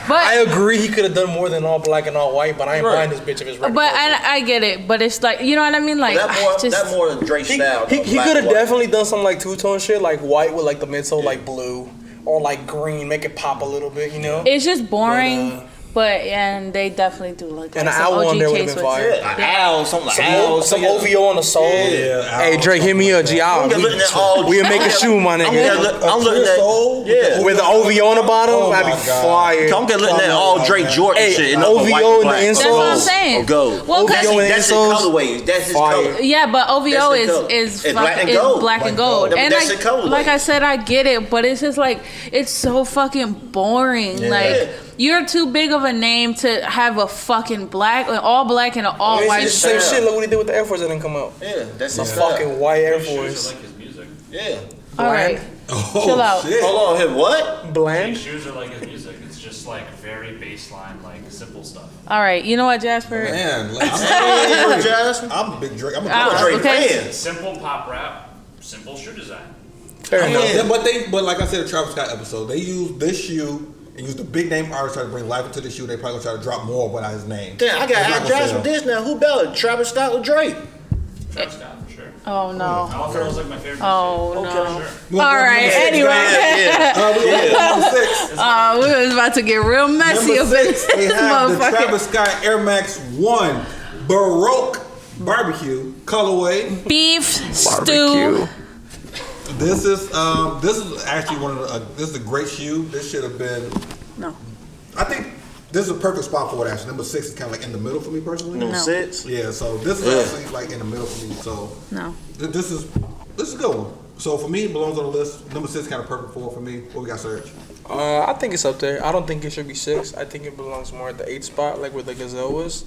But I agree he could have done more than all black and all white, but I ain't buying this bitch if it's Raptors. But I get it. But it's like, you know what I mean? Like, that more Drake style. He could have definitely done some like two-tone shit, like white with like the midsole like blue, or like green, make it pop a little bit, you know? It's just boring. And they definitely do look like and an some owl OG on there would have been fire. An owl, something like owl. Some OVO on the sole. Yeah, Hey, Drake, hit me up, G. We'll make a shoe, my nigga. I'm looking at With the OVO on the bottom, that'd be fire. I'm looking at all Drake Jordan shit. And OVO in the insoles. That's what I'm saying. Oh, gold. Well, That's his colorway. That's his color. Yeah, but OVO is black and gold. And like I said, I get it, but it's just like, it's so fucking boring. Yeah. Like, you're too big of a name to have a fucking all black and an all white It's the same shirt. shit. Look what he did with the Air Force that didn't come out. Yeah, that's a fucking white Air Force. I like his music. Yeah. All right, Oh, chill out. shit. Hold on, him what? Bland. His shoes are like his music. It's just like very baseline, like simple stuff. All right, you know what, Jasper? Man, I'm a big Drake. I'm a Drake okay. fan. Simple pop rap, simple shoe design. Fair enough. But like I said, the Travis Scott episode, they used this shoe and used the big name artist try to bring life into the shoe. They probably gonna try to drop more without his name. Damn, I got Josh with this now. Who better, Travis Scott or Drake? Travis Scott for sure. Oh no. All Girls like my favorite. Oh music. no. Sure. All right. Anyway, we was about to get real messy up in this we have the motherfucker. Travis Scott Air Max 1 Baroque Barbecue colorway. Beef stew. This is actually one of the. This is a great shoe. This should have been. No. I think this is a perfect spot for it. Actually, number 6 is kind of like in the middle for me personally. Number 6? Yeah. So this is actually like in the middle for me. So No. This is a good one. So for me, it belongs on the list. Number 6 kind of perfect for me. What we got, Serge? I think it's up there. I don't think it should be 6. I think it belongs more at the 8 spot, like where the Gazelle was.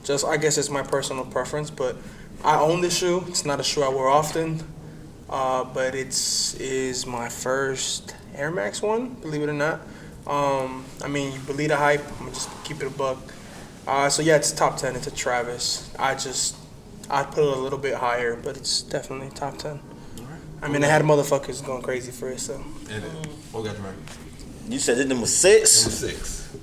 Just, I guess it's my personal preference, but I own this shoe. It's not a shoe I wear often, but is my first Air Max 1, believe it or not. I mean, you believe the hype. I'm gonna just keep it a buck. So yeah, it's top 10. It's a Travis. I put it a little bit higher, but it's definitely top 10. I mean, I had motherfuckers going crazy for it, so. And what we got, Jermaine? You said it number 6? Number 6.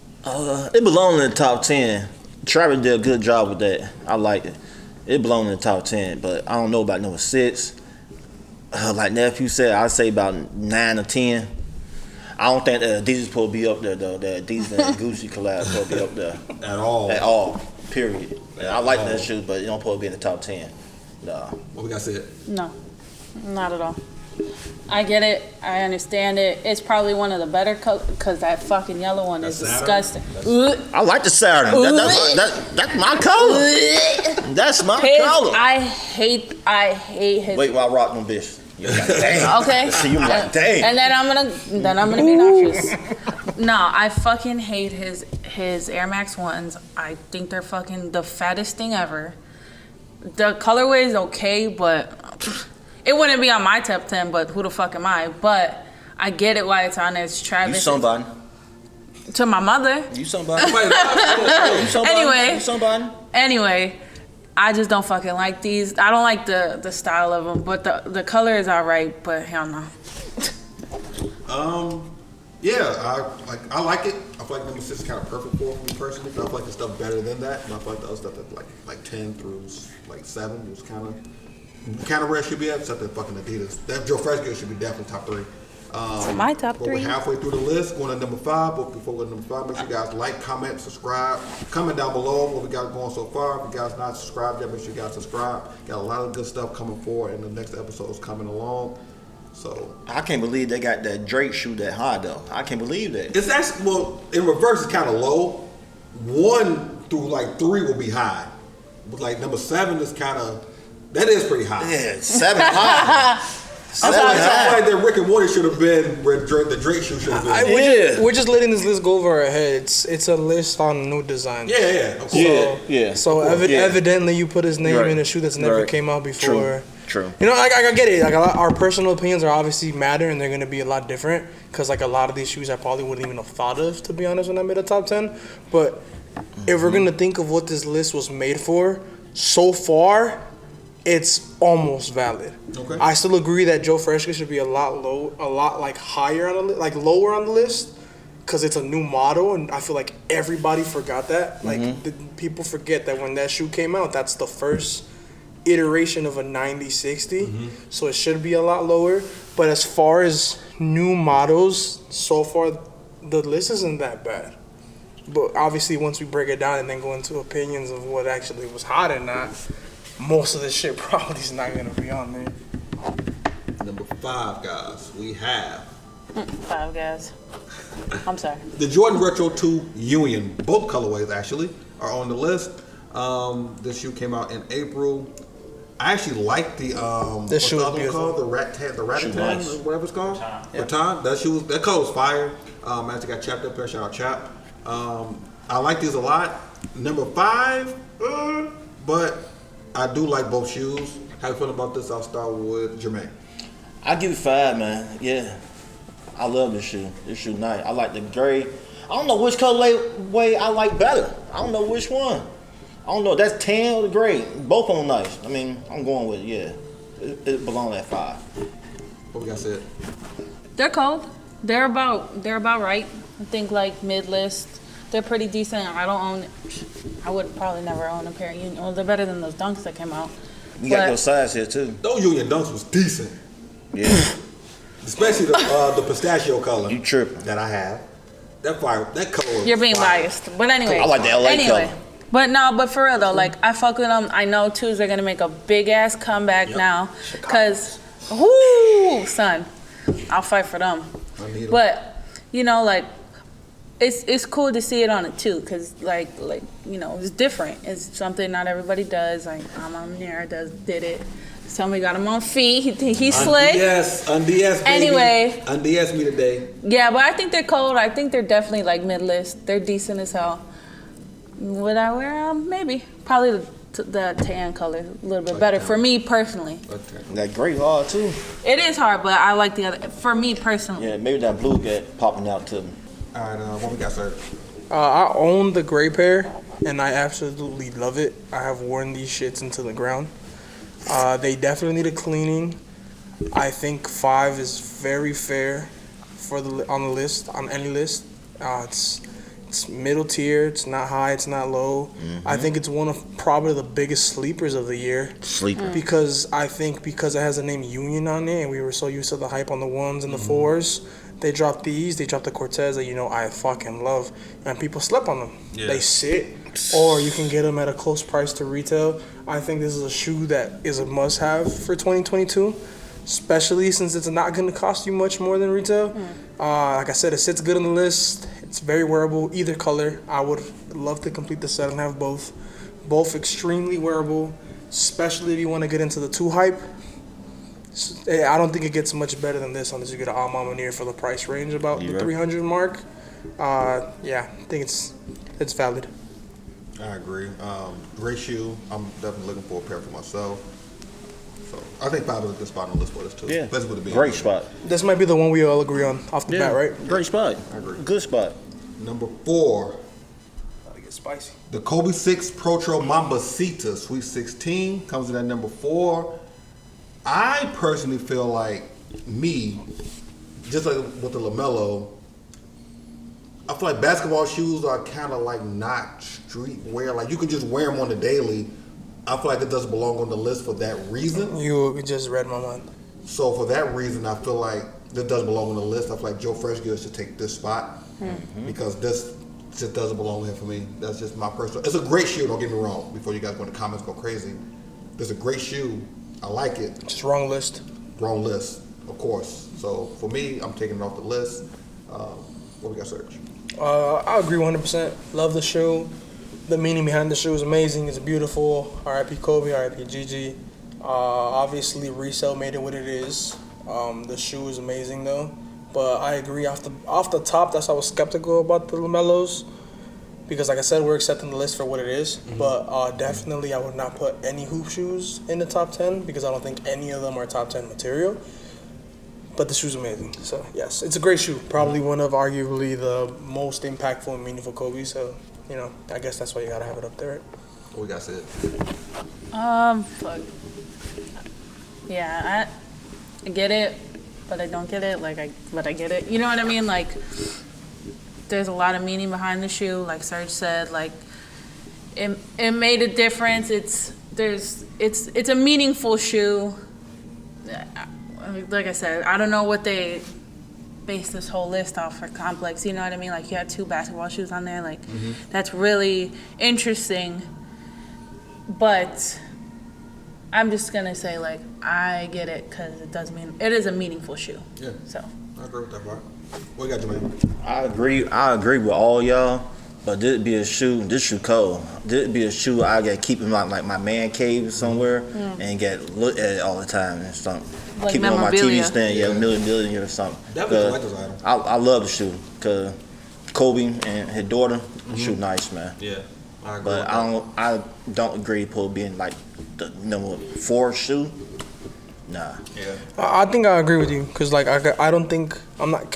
It belonged in the top 10. Travis did a good job with that. I liked it. It belonged in the top 10, but I don't know about number 6. Like Nephew said, I'd say about 9 or 10. I don't think that Adidas supposed to be up there though. That Adidas and Gucci collab supposed to be up there At all. At all. Period. And I like that shoe, but it don't supposed to be in the top 10. Nah. What we got said? No, not at all. I get it. I understand it. It's probably one of the better because that fucking yellow one is disgusting. I like the Saturn. That's my color. That's my color. I hate his. Wait while I rock them bitch. Damn. Okay. See, you like, dang. And then I'm gonna be nauseous. No, I fucking hate his Air Max 1s. I think they're fucking the fattest thing ever. The colorway is okay, but it wouldn't be on my top 10. But who the fuck am I? But I get it why it's on there. It's Travis. You somebody. To my mother. You somebody. You somebody. You somebody. Anyway, I just don't fucking like these. I don't like the style of them, but the color is alright. But hell no. Yeah, I like it. I feel like number 6 is kind of perfect for me personally. I feel like the stuff better than that. And I feel like the other stuff that like 10 through like 7 was kind of where it should be at. Except that fucking Adidas. That Joe Fresco should be definitely top 3. For my top but 3. We're halfway through the list, going to number 5. But before we go to number 5, make sure you guys like, comment, subscribe. Comment down below what we got going so far. If you guys not subscribed yet, make sure you guys subscribe. Got a lot of good stuff coming forward, and the next episode is coming along. So I can't believe they got that Drake shoe that high though. I can't believe that. it's actually, well, in reverse, it's kind of low. 1 through like 3 will be high, but like number 7 is kind of, that is pretty high. Yeah, 7 high. I feel like that Rick and Morty should have been where the Drake shoe should have been. We're just letting this list go over our heads. It's a list on new designs. Yeah, of course. So evidently you put his name in a shoe that's never came out before. True. You know, I get it. Like our personal opinions are obviously matter, and they're gonna be a lot different. Cause like a lot of these shoes I probably wouldn't even have thought of, to be honest, when I made a top 10. But if we're gonna think of what this list was made for, so far, it's almost valid. Okay. I still agree that Joe Freshka should be a lot like higher on the like lower on the list, because it's a new model, and I feel like everybody forgot that. Like people forget that when that shoe came out, that's the first iteration of a 90-60, so it should be a lot lower. But as far as new models, so far the list isn't that bad. But obviously, once we break it down and then go into opinions of what actually was hot and not, most of this shit probably is not gonna be on there. Number 5, guys, we have 5 guys. I'm sorry. the Jordan Retro 2 Union. Both colorways actually are on the list. This shoe came out in April. I actually like the This shoe is other one beautiful. called? The Ratatan, whatever it's called. Rattan. Rattan. That color was fire. Actually got Chapped up there. Shout out Chap. I like these a lot. Number 5, but I do like both shoes. How you feel about this? I'll start with Jermaine. I give it 5, man. Yeah, I love this shoe. This shoe nice. I like the gray. I don't know which colorway I like better. I don't know which one. I don't know. That's tan or the gray. Both of them nice. I mean, I'm going with it belongs at 5. What we got said? They're cold. They're about right. I think like mid list. They're pretty decent. I don't own. I would probably never own a pair of Union. Well, they're better than those Dunks that came out. You got those sides here too. Those Union Dunks was decent. Yeah. Especially the pistachio color. You tripping. That I have. That color was You're being fire. biased, but anyway. I like the LA color. But for real though, like I fuck with them. I know too they're gonna make a big ass comeback now, cause, whoo, son, I'll fight for them. I need 'em. But you know, like it's cool to see it on it too, cause like you know it's different. It's something not everybody does. Like Amir did it. Somebody got him on feet. He slick. Yes, unds. Anyway. Unds me today. Yeah, but I think they're cold. I think they're definitely like mid list. They're decent as hell. Would I wear them? Maybe. Probably the tan color a little bit better for me personally. Okay. That gray hard too. It is hard, but I like the other. For me personally. Yeah, maybe that blue get popping out to me. All right, what we got, sir? I own the gray pair, and I absolutely love it. I have worn these shits into the ground. They definitely need a cleaning. I think 5 is very fair for on the list, on any list. It's middle tier. It's not high. It's not low. I think it's one of probably the biggest sleepers of the year. Sleeper. Because I think because it has the name Union on it, and we were so used to the hype on the 1s and the 4s, they dropped these. They dropped the Cortez that I fucking love, and people slept on them. Yeah. They sit, or you can get them at a close price to retail. I think this is a shoe that is a must-have for 2022. Especially since it's not going to cost you much more than retail. Like I said, it sits good on the list. It's very wearable, either color. I would love to complete the set and have both. Both extremely wearable, especially if you want to get into the 2 hype. I don't think it gets much better than this unless you get an Alma near for the price range, about the 300 mark. Yeah, I think it's valid. I agree. Great shoe. I'm definitely looking for a pair for myself. So I think 5 is a good spot on the list for this too. Yeah, Especially with it being great spot. This might be the one we all agree on off the bat, right? Great spot. I agree. Good spot. Number 4, Gotta get spicy. the Kobe 6 Pro Trail Mambasita Sweet 16 comes in at number 4. I personally feel like just like with the LaMelo, I feel like basketball shoes are kind of like not street wear. Like you can just wear them on the daily. I feel like it doesn't belong on the list for that reason. You just read my mind. So for that reason, I feel like this doesn't belong on the list. I feel like Joe Freshgirl should take this spot because this just doesn't belong here for me. That's just my personal. It's a great shoe. Don't get me wrong. Before you guys go in the comments go crazy, it's a great shoe. I like it. Just wrong list. Wrong list, of course. So for me, I'm taking it off the list. What we got, Serge? I agree 100%. Love the shoe. The meaning behind the shoe is amazing. It's beautiful. R.I.P. Kobe, R.I.P. Gigi. Obviously, resale made it what it is. The shoe is amazing though. But I agree off the top. That's why I was skeptical about the LaMelos because, like I said, we're accepting the list for what it is. But definitely, I would not put any hoop shoes in the top 10 because I don't think any of them are top 10 material. But the shoe's amazing. So yes, it's a great shoe. Probably one of arguably the most impactful and meaningful Kobe. So I guess that's why you gotta have it up there. Right? What we got, Sid? Fuck. Yeah, I get it, but I don't get it. But I get it. You know what I mean? Like, there's a lot of meaning behind the shoe. Like Serge said, like, it made a difference. It's a meaningful shoe. Like I said, I don't know what they base this whole list off for Complex. You know what I mean? Like, you had 2 basketball shoes on there. Like, that's really interesting. But I'm just gonna say, like, I get it because it is a meaningful shoe. Yeah. So I agree with that part. What you got, Jermaine? I agree with all y'all, but this shoe cold. This be a shoe I got keep in my man cave somewhere and get look at it all the time and something. Like Keep it on my TV memorabilia. stand, million or something. Definitely a collector's item. I love the shoe because Kobe and his daughter, shoe nice, man. Yeah, I agree. But I don't agree with being like the number 4 shoe. Nah. Yeah. I think I agree with you because like I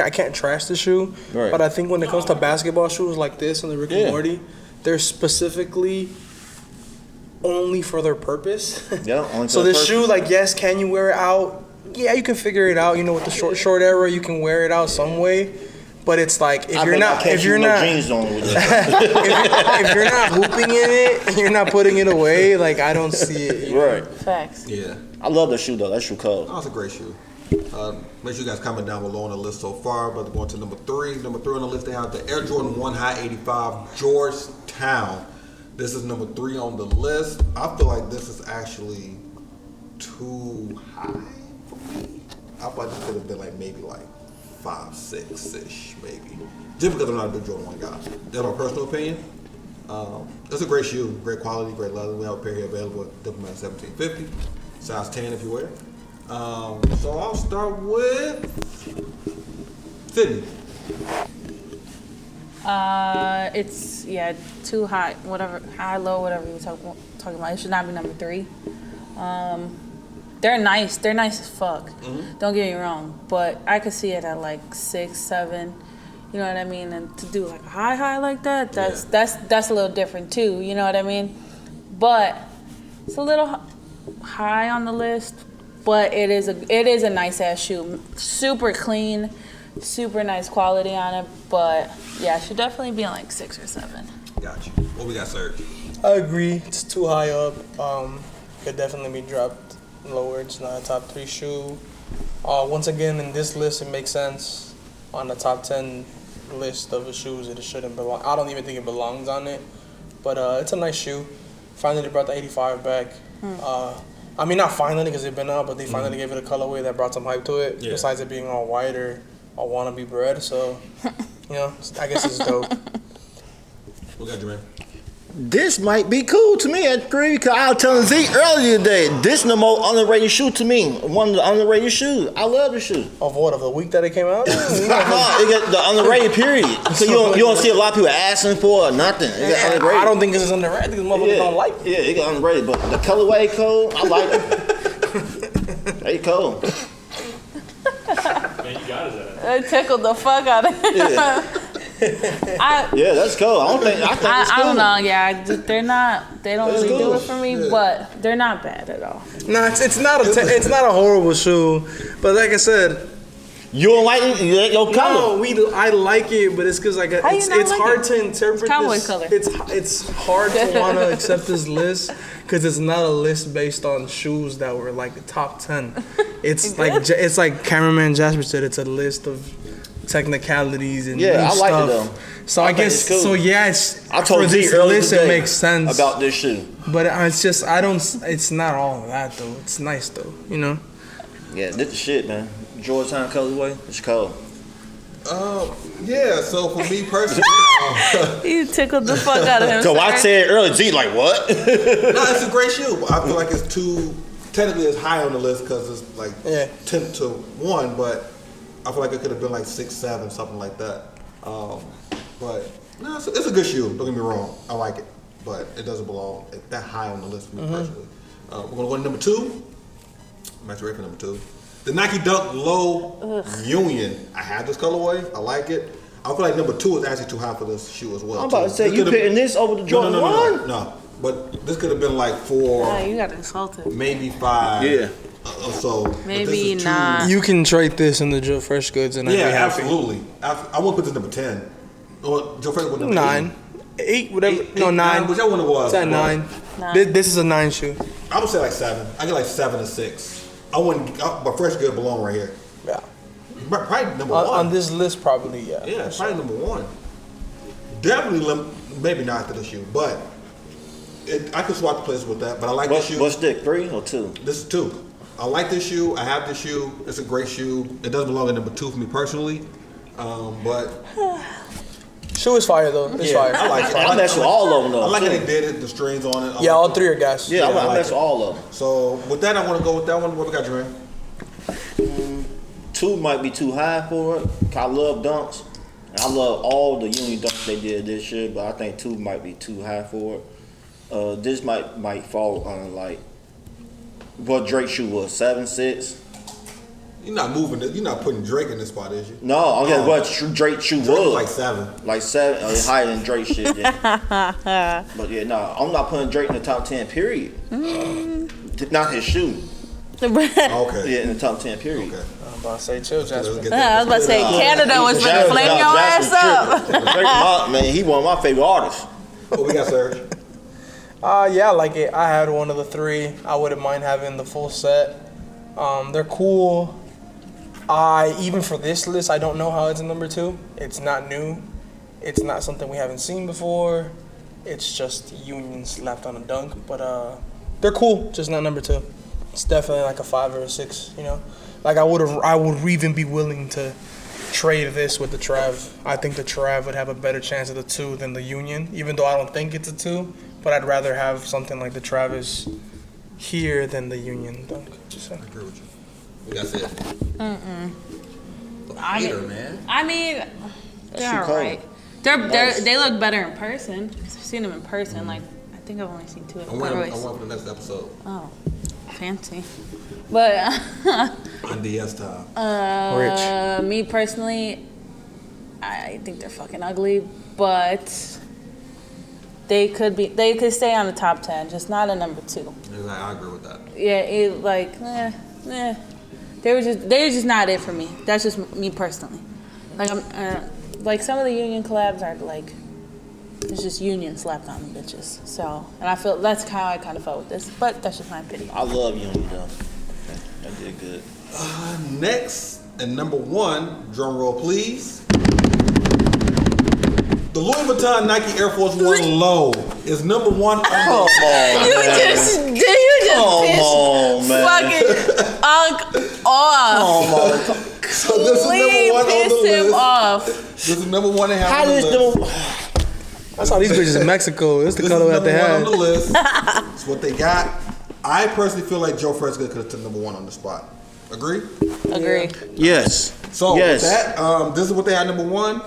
can't trash the shoe, Right. but I think when it comes to basketball shoes like this and the Rick and Morty, they're specifically only for their purpose. Yeah. Only So this shoe, like, yes, can you wear it out? Yeah, you can figure it out. With the short era, you can wear it out some way. But it's like if you're not jeans on with it. if you're not hooping in it and you're not putting it away, like I don't see it. Right. facts. Yeah. I love the shoe though. That shoe cold. Oh, it's a great shoe. Make sure you guys comment down below on the list so far. But going to number 3. Number 3 on the list, they have the Air Jordan 1 High 85 Georgetown. This is number 3 on the list. I feel like this is actually too high for me. I thought this could have been like maybe like 5, 6-ish, maybe. Just because I'm not a big Jordan 1 guy. That's my personal opinion. It's a great shoe, great quality, great leather. We have a pair here available at Diplomat 1750, size 10 if you wear it. So I'll start with Sydney. It's too high, whatever, high, low, whatever you're talking about. It should not be number 3. They're nice as fuck. Don't get me wrong, but I could see it at like 6, 7. You know what I mean? And to do like a high like that, that's a little different too. You know what I mean? But it's a little high on the list but it is a nice ass shoe. Super clean, super nice quality on it. But yeah, it should definitely be like 6 or 7. Got you. What we got, Serge? I agree. It's too high up. Could definitely be dropped lower. It's not a top 3 shoe. Once again, in this list, it makes sense. On the top 10 list of the shoes, it shouldn't belong. I don't even think it belongs on it. But it's a nice shoe. Finally, brought the 85 back. I mean, not finally because they've been out, but they finally gave it a colorway that brought some hype to it. Yeah. Besides it being all white or all wannabe bread. So, I guess it's dope. What got, Jermaine? This might be cool to me at 3 because I was telling Z earlier today. This is the most underrated shoe to me. One of the underrated shoes. I love this shoe. Of what? Of the week that it came out? It got the underrated period. So you don't see a lot of people asking for it or nothing. It got underrated. I don't think it's underrated because motherfuckers don't like it. Yeah, it got underrated. But the colorway code, I like it. They cold. Man, you got it at. It tickled the fuck out of it. Yeah. Yeah, that's cool. I think it's cool. I don't know. Yeah, they don't really do cool. it for me, but they're not bad at all. No, it's not a horrible shoe, but like I said, You don't like it? You like your color? no, I like it, but it's because like How you it's not like hard it? to interpret It's cowboy this. color. It's hard to want to accept this list because it's not a list based on shoes that were like the top 10. It's like cameraman Jasper said. It's a list of technicalities and Yeah, new I like it stuff. though. So I think guess it's cool. so. Yeah, it's I told for Z this earlier list today it makes sense about this shoe. But it's just I don't. It's not all of that though. It's nice though. Yeah, this the shit, man. Georgetown colorway, it's cold. Yeah, so for me personally, You tickled the fuck out of him. So I sir. said earlier, Z like what? no, it's a great shoe. But I feel like it's technically it's high on the list because it's like 10 to 1, but I feel like it could have been like 6, 7, something like that. But no, it's a good shoe. Don't get me wrong, I like it, but it doesn't belong that high on the list for me personally. We're gonna go to number 2. I'm actually ready for number 2. The Nike Dunk Low Union. I have this colorway. I like it. I feel like number 2 is actually too high for this shoe as well. I'm about to say This you could've- picking this over the Jordan 1? No. But this could have been like 4, Oh, you got insulted. maybe 5. Yeah. Or so. But Maybe this is too- not. You can trade this in the Joe Fresh goods and I'd Yeah, be happy. absolutely. I would put this number 10. Or Joe Fresh would number 9, 8, whatever. 8, No, 9. Whichever one it was. It's at 9. This is a 9 shoe. I would say like 7. I get like 7 or 6. I wouldn't. But Fresh good belong right here. Yeah. Probably number 1. On this list, probably yeah. Yeah, probably number 1. Definitely, maybe not after the shoe, but I could swap the place with that. But I like this shoe. What's thick, 3 or 2? This is 2. I like this shoe. I have this shoe. It's a great shoe. It doesn't belong in number 2 for me personally, but Shoe is fire though. It's fire. I like it. I mess with all of them though. I like how too. they did it. The strings on it. I Yeah, like all it. 3 are gas. Yeah, I I like mess it. with all of them. So with that, I want to go with that one. What we got, Jermaine? 2 might be too high for it. I love dunks. And I love all the Union dunks they did this year, but I think 2 might be too high for it. This might fall on like what Drake shoe was, 7, 6. You're not moving it. You're not putting Drake in this spot, is you? No, okay, what Drake shoe Drake was was like 7. like 7, higher than Drake shit. Yeah. But yeah, no, I'm not putting Drake in the top 10. Period. Not his shoe. Okay. Yeah, in the top 10. Period. Okay. I'm about to say chill, Jasper. Let's get I was about to say Canada was Jasper- gonna flame your ass Jasper up. tripping. Drake, man, he one of my favorite artists. What we got, Serge? Yeah, I like it. I had one of the 3. I wouldn't mind having the full set. They're cool. Even for this list, I don't know how it's a number 2. It's not new. It's not something we haven't seen before. It's just Union slapped on a dunk. But they're cool, just not number 2. It's definitely like a 5 or a 6, Like I would even be willing to trade this with the Trav. I think the Trav would have a better chance of the 2 than the Union, even though I don't think it's a 2. But I'd rather have something like the Travis here than the Union dunk. Just saying. I agree with you. We got said. Man. I mean, they're shoe alright. cold. They look better in person. I've seen them in person. Like I think I've only seen 2 of I'm them. waiting for the next episode. Oh, fancy. But On DS time. me personally, I think they're fucking ugly. But they could stay on the top 10, just not a number 2. I agree with that. Yeah, They were just not it for me. That's just me personally. Like like some of the Union collabs are like, it's just Union slapped on the bitches. So, and I feel that's how I kind of felt with this, but that's just my opinion. I love Union though. That did good. Next and number one, drum roll please. The Louis Vuitton Nike Air Force One Low is number one. Come on, You man. just Come pissed on, man. fucking Ugg off. Come on. So this is Please number one on piss the him list. off. This is number one they have How on the does list. the I saw these bitches in Mexico. This is the This color is that they number one had. on the list. It's what they got. I personally feel like Joe Fresca could have took number one on the spot. Agree? Agree. Yes. So yes. with that, this is what they had number one.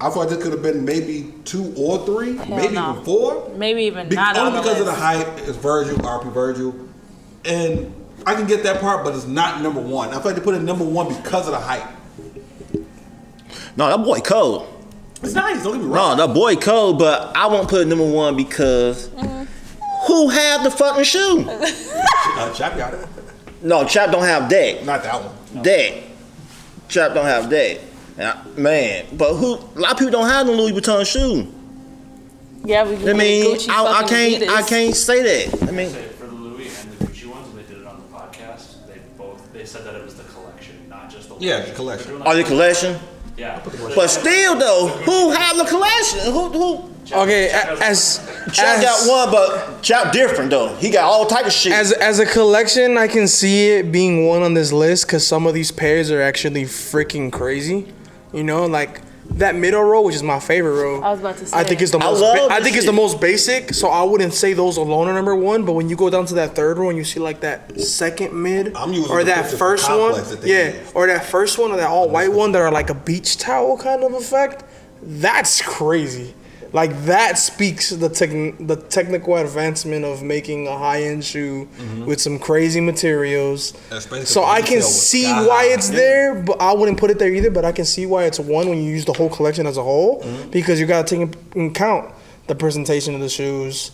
I feel like this could have been maybe 2 or 3, maybe no. even 4. Maybe even Be- not only on the because of the list. hype. It's Virgil, RP Virgil, and I can get that part, but it's not number one. I feel like they put it number one because of the hype. No, that boy cold. It's nice. Don't get me wrong. No, that boy cold, but I won't put it number one because who had the fucking shoe? Chap got it. No, Chap don't have that. Not that one. That. Chap don't have that. Man, but a lot of people don't have the Louis Vuitton shoe. Yeah, we I mean, Gucci I fucking can't Adidas. say that. I mean, Say for the Louis and the Gucci ones, when they did it on the podcast, they said that it was the collection, not just the Yeah, one. the collection. They're doing all like- the collection. Yeah. But still though, who have the collection? Who? Okay, as Chap got one, but Chap different though. He got all type of shit. as a collection, I can see it being one on this list because some of these pairs are actually freaking crazy. You know, like that middle row, which is my favorite row. I was about to say. I think it's the I most. love I this think it's the shit. most basic, so I wouldn't say those alone are number one. But when you go down to that third row and you see like that second mid, I'm using or the that picture first from one, Complex that they yeah, use. or that first one, or that all white one that are like a beach towel kind of effect, that's crazy. Like that speaks the technical advancement of making a high end shoe with some crazy materials. Especially So the I can detail was see sky why high. it's there, but I wouldn't put it there either. But I can see why it's one when you use the whole collection as a whole, because you gotta take into account the presentation of the shoes,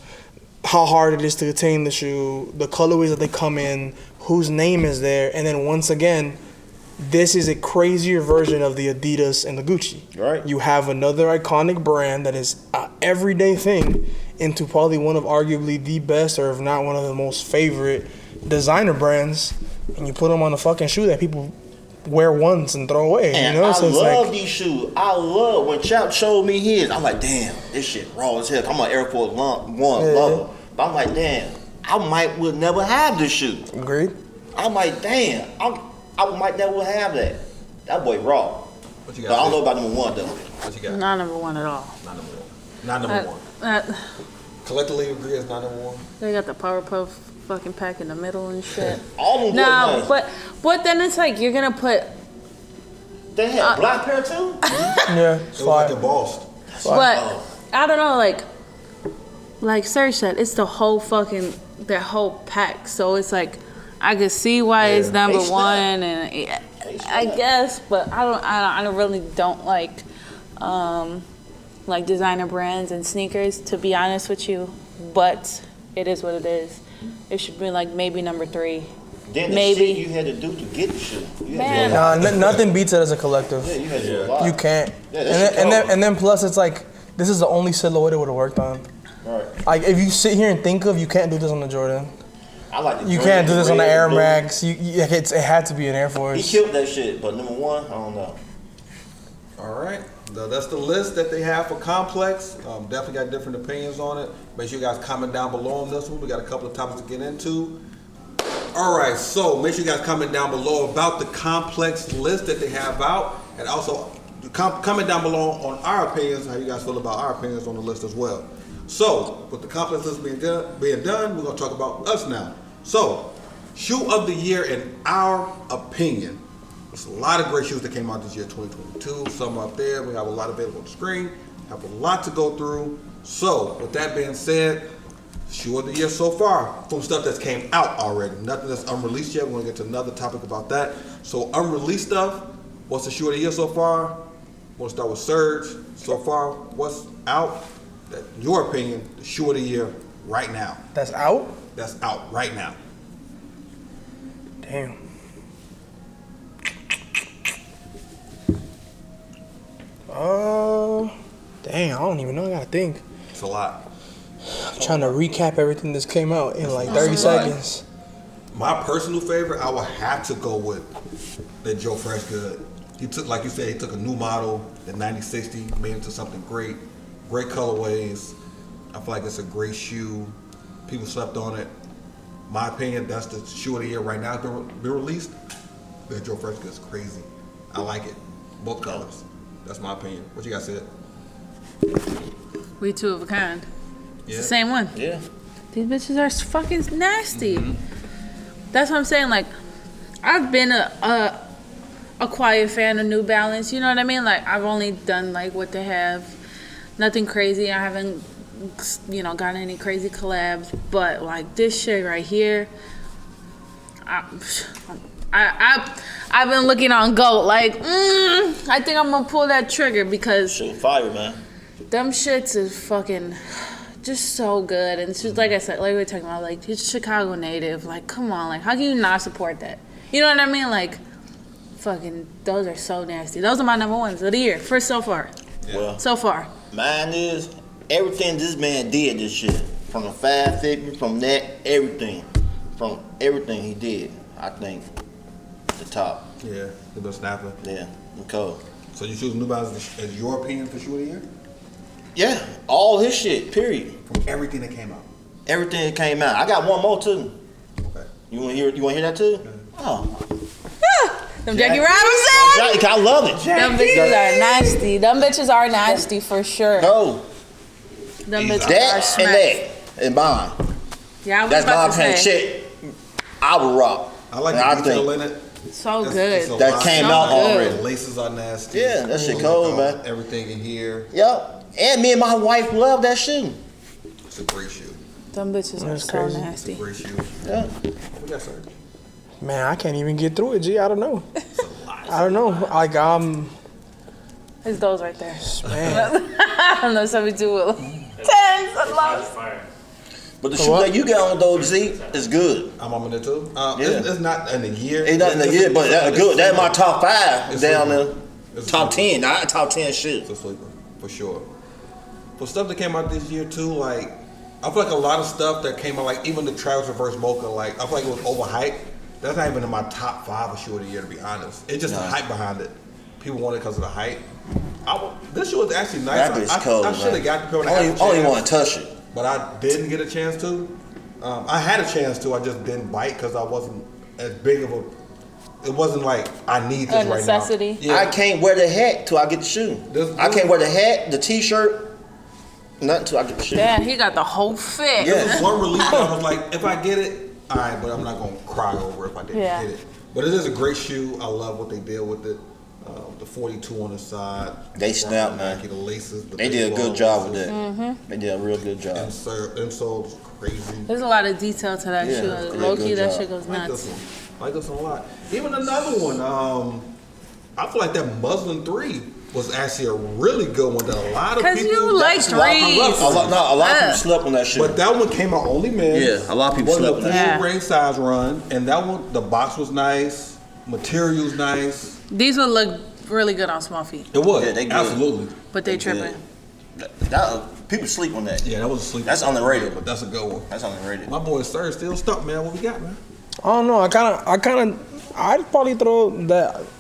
how hard it is to attain the shoe, the colorways that they come in, whose name is there, and then once again, this is a crazier version of the Adidas and the Gucci. Right. You have another iconic brand that is an everyday thing into probably one of arguably the best, or if not one of the most favorite designer brands, and you put them on a fucking shoe that people wear once and throw away. And you know, I so it's love like, these shoes. I love when Chap showed me his. I'm like, damn, this shit raw as hell. I'm an Air Force One lover, but I'm like, damn, I would never have this shoe. agreed. I'm like, damn, I might never have that. That boy raw. What you But I don't know got? about number one though. What you got? Not number one at all. Not number one. Not number one. Collectively agree it's not number one. They got the Powerpuff fucking pack in the middle and shit. All them boys No, nice. but then it's like you're gonna put. They had black pair too. Yeah, it's It was like fine. embossed. But I don't know, like Serge said, it's the whole fucking that whole pack. So it's like I could see why it's number They snap. one, and I guess, but I really don't like designer brands and sneakers, to be honest with you. But it is what it is. It should be like maybe number 3. Then the Maybe. shit you had to do to get the shoe. You Man. had to do Nothing beats it as a collective. yeah, you had to do a lot. You can't. Yeah, and, that then, shit and then cold. and then plus it's like this is the only silhouette it would have worked on. Right. Like if you sit here and think of, you can't do this on the Jordan. I like the You green, can't do this on the red, Air blue. Max. It had to be an Air He Force. killed that shit, but number one, I don't know. All right. That's the list that they have for Complex. Definitely got different opinions on it. Make sure you guys comment down below on this one. We got a couple of topics to get into. All right, so make sure you guys comment down below about the Complex list that they have out, and also comment down below on our opinions, how you guys feel about our opinions on the list as well. So, with the Complex list being done, we're gonna talk about us now. So, shoe of the year in our opinion. There's a lot of great shoes that came out this year, 2022. Some up there. We have a lot available on the screen. Have a lot to go through. So, with that being said, shoe of the year so far from stuff that's came out already. Nothing that's unreleased yet. We're gonna get to another topic about that. So, unreleased stuff. What's the shoe of the year so far? We'll start with Serge. So far, what's out? That, in your opinion, the shoe of the year right now. That's out? That's out right now. Damn. Dang, I don't even know. I gotta think. It's a lot. I'm trying to recap everything that's came out in like 30 seconds. My personal favorite, I would have to go with the Joe Fresh Good. He took, like you said, he took a new model, the 9060, made it into something great. Great colorways. I feel like it's a great shoe. People slept on it. My opinion, that's the shoe of the year right now. Been released. The Joe Fresh Good is crazy. I like it. Both colors. That's my opinion. What you guys said? We two of a kind. It's Yeah. the same one. Yeah. These bitches are fucking nasty. That's what I'm saying. Like, I've been a quiet fan of New Balance. You know what I mean? Like, I've only done like what they have. Nothing crazy. I haven't, gotten any crazy collabs. But like this shit right here, I've been looking on GOAT. Like, I think I'm gonna pull that trigger because Shit, fire, man. them shits is fucking just so good. And it's just like I said, like we were talking about, like, it's Chicago native. Like, come on, like, how can you not support that? You know what I mean? Like, fucking, those are so nasty. Those are my number ones of the year, for so far. Well, So far. mine is everything this man did this shit. From the 550, from that, everything. From everything he did, I think, the top. Yeah, the best snapper. Yeah, cold. So you choose New Balance as your opinion for shoe of the year? Yeah, all his shit, period. From everything that came out. Everything that came out. I got one more too. Okay. You want to hear that too? Oh, Them Jackie Robinson! I love it. Them bitches are nasty. Them bitches are nasty for sure. No, Them bitches are that and smack. that and mine. Yeah, I was That's my about to opinion. say. Shit, I would rock. I like And the detail think in it. So It's good. a that lot. came So out good. already. The laces are nasty. Yeah, that shit cold, man. Everything in here. Yep. And me and my wife love that shoe. It's a great shoe. Them bitches are That's so crazy. nasty. Great shoe. Yeah. What we got, sir? Man, I can't even get through it, G. I don't know. It's a lot. I don't know. Like, It's those right there. man. I don't know, 72 will. 10s, I lost. Fire. But the shoe What? that you got on though, Z, is good. I'm on it too. Yeah. It's not in a year. Ain't nothing to get, but that's good. That's my top 5 It's down sleeper. there. It's a Top sleeper. 10, not top 10 shit. It's a sleeper, for sure. For stuff that came out this year too, like, I feel like a lot of stuff that came out, like even the Travis Reverse Mocha, like, I feel like it was overhyped. That's not even in my top 5 of shoe of the year, to be honest. It's just the hype behind it. People want it because of the hype. This shoe was actually nice. That bitch cold, I should have got the pair when I I had the only chance, want to touch it. but I didn't get a chance to. I had a chance to, I just didn't bite because I wasn't as big of a. It wasn't like I need this A right necessity. now. Yeah. I can't wear the hat till I get the shoe. I can't wear the hat, the t-shirt, nothing till I get the shoe. Damn, he got the whole fit. Yeah. There was one release that I was like, if I get it, all right, but I'm not gonna cry over it if I didn't Yeah. get it. But it is a great shoe. I love what they did with it. The 42 on the side. They snapped, man. The laces. The They did a baseball good job with laces. that. They did a real good job. Insoles crazy. There's a lot of detail to that Yeah, shoe. they did a Low key, good that job. shit goes Like nuts. this one. Like this one a lot. Even another one. I feel like that Muslin 3 was actually a really good one that a lot of people. 'Cause you like that's a lot of people threes. love. A lot of people slept on that shit. But that one came out only men's. Yeah, a lot of people Wasn't slept on a that. full Yeah. range size run, and that one, the box was nice, materials nice. These would look really good on small feet, It was. Yeah, they good. Absolutely. but they They tripping. good. People sleep on that. Yeah, that was a sleeper. That's underrated. but that's a good one. That's underrated. My boy Sir still stuck, man. What we got, man? I don't know. I'd probably throw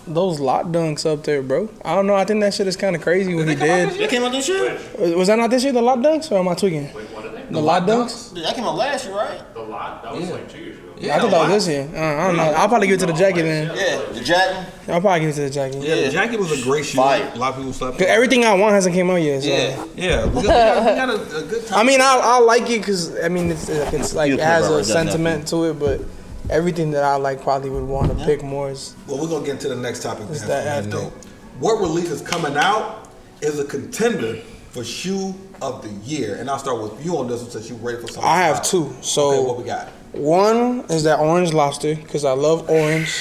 those lot dunks up there, bro. I don't know. I think that shit is kind of crazy what he did. That came out this year? Was that not this year, the lot dunks, or am I tweaking? Wait, what are they? The lot dunks? That came out last year, right? The lot? That was like 2 years ago. I thought that was this year. I don't know. I'll probably give it to the jacket then. Yeah, the jacket. I'll probably give it to the jacket. Yeah, the jacket was a great shoe. Fire. A lot of people slept. 'Cause everything I want hasn't came out yet. So. Yeah, we got a good time. I mean, I like it because it's like You it has put it a right there, sentiment to it, but everything that I like probably would want to pick more is Well, we're gonna get into the next topic. It's then, that on after. note. What release is coming out is a contender for shoe of the year, and I'll start with you on this one since you're ready for something. I have two. So okay, what we got? one is that orange lobster because I love orange.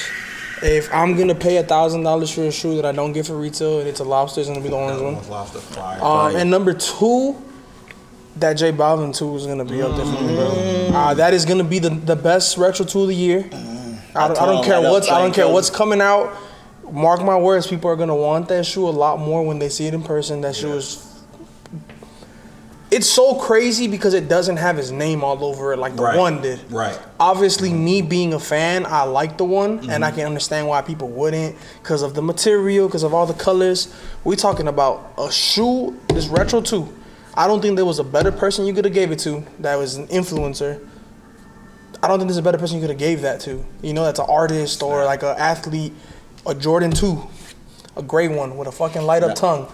If I'm gonna pay $1,000 for a shoe that I don't get for retail and it's a lobster, it's gonna be the orange one. Lobster fire. And number two, that J Balvin 2 is gonna be up there for me, bro. That is gonna be the best retro tool of the year. I don't care what's coming out. Mark my words, people are gonna want that shoe a lot more when they see it in person. That shoe is it's so crazy because it doesn't have his name all over it like the one did. Right. Obviously, me being a fan, I like the one, and I can understand why people wouldn't because of the material, because of all the colors. We talking about a shoe, this Retro 2. I don't think there was a better person you could have gave it to that was an influencer. I don't think there's a better person you could have gave that to. You know, that's an artist or like an athlete, a Jordan 2, a gray one with a fucking light up tongue.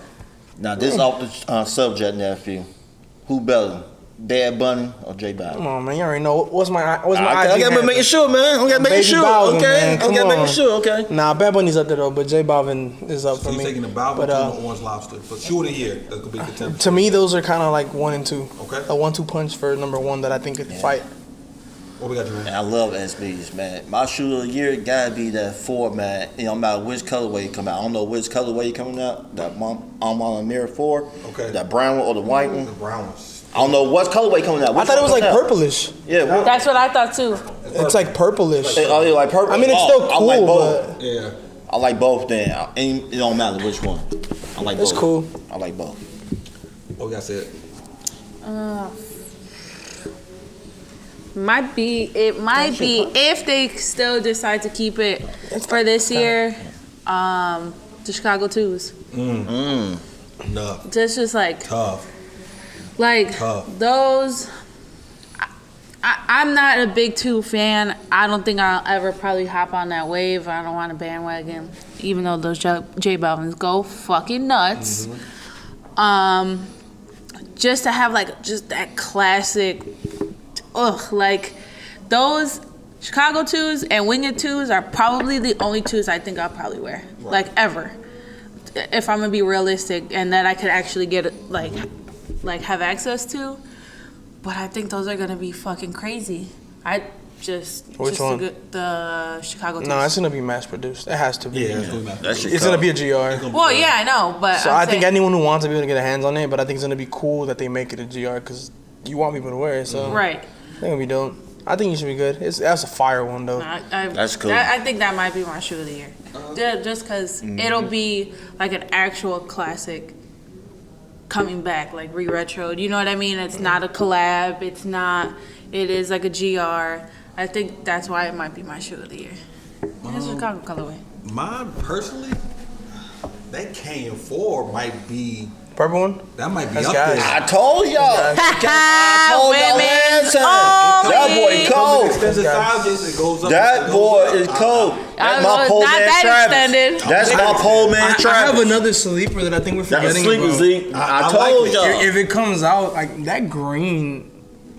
Now, this off the subject, nephew. Who better, Bad Bunny or J Balvin? Come on, man. You already know. What's my IG I gotta handle? make sure, man. I gotta make Baby sure. Balvin, Okay. man. I Come gotta on. make sure. Okay. Nah, Bad Bunny's up there though, but J Balvin is up So for you me. taking the Balvin But, or the Orange Lobster? For shoe of the year, that could be contemporary. to me, those are kind of like 1 and 2. Okay. A 1-2 punch for number 1 that I think could fight. What we got, Jermaine? And I love SBs, man. My shoe of the year gotta be that 4, man. You know, no matter which colorway it come out. I don't know which colorway coming out. That on Mirror 4. Okay. That brown one or the white The one. brown ones. I don't know what colorway coming out. I thought it was like Which one purplish. coming out? Yeah. That's what I thought too. It's like purplish. Oh, they like purple. I mean, it's still I like cool, both. but Yeah. I like both. Then, and it don't matter which one. I like it's both. cool. I like both. What we got said? Might be if they still decide to keep it for this year. The Chicago 2s. Enough. That's just like Tough. Tough. those. I'm not a big 2 fan. I don't think I'll ever probably hop on that wave. I don't want a bandwagon, even though those J Balvins go fucking nuts. Just to have like just that classic, like those Chicago 2s and Winged 2s are probably the only 2s I think I'll probably wear, like ever. If I'm gonna be realistic, and that I could actually get like have access to. But I think those are gonna be fucking crazy. Which one? The Chicago 2s. No, it's gonna be mass produced. It has to be. Yeah, it's gonna be That shit It's gonna be a GR. Well, yeah, I know, but So I'm I think saying- anyone who wants to be able to get their hands on it, but I think it's gonna be cool that they make it a GR because you want people to wear it. So right. they're gonna be dope. I think you should be good. That's a fire one though. That's cool. I think that might be my shoe of the year, just because it'll be like an actual classic coming back, like re-retroed. You know what I mean? It's not a collab. It's not. It is like a GR. I think that's why it might be my shoe of the year. It's a Chicago colorway. Mine personally, that Canyon 4 might be. Purple one. That might be That's up guys. there. I told y'all. I told y'all Women last time. That boy It comes in cold. extensive sizes. It goes up. That it boy goes is up. cold. That's my pole not man that Travis. extended. That's my pole man I have Travis. another sleeper that I think we're That's a forgetting sleeper about. Zeke. I I told like it. y'all. If it comes out like that green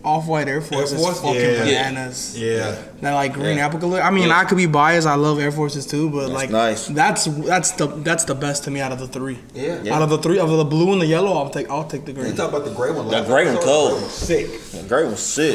off-white Air Force Air is Force? fucking Yeah. bananas. Yeah. That like green apple color. I mean, I could be biased. I love Air Forces too, but like nice. that's the best to me out of the 3. Yeah. Out of the 3, of the blue and the yellow, I'll take the You green. talk about the gray one. That gray one cold. Sick. The great was sick.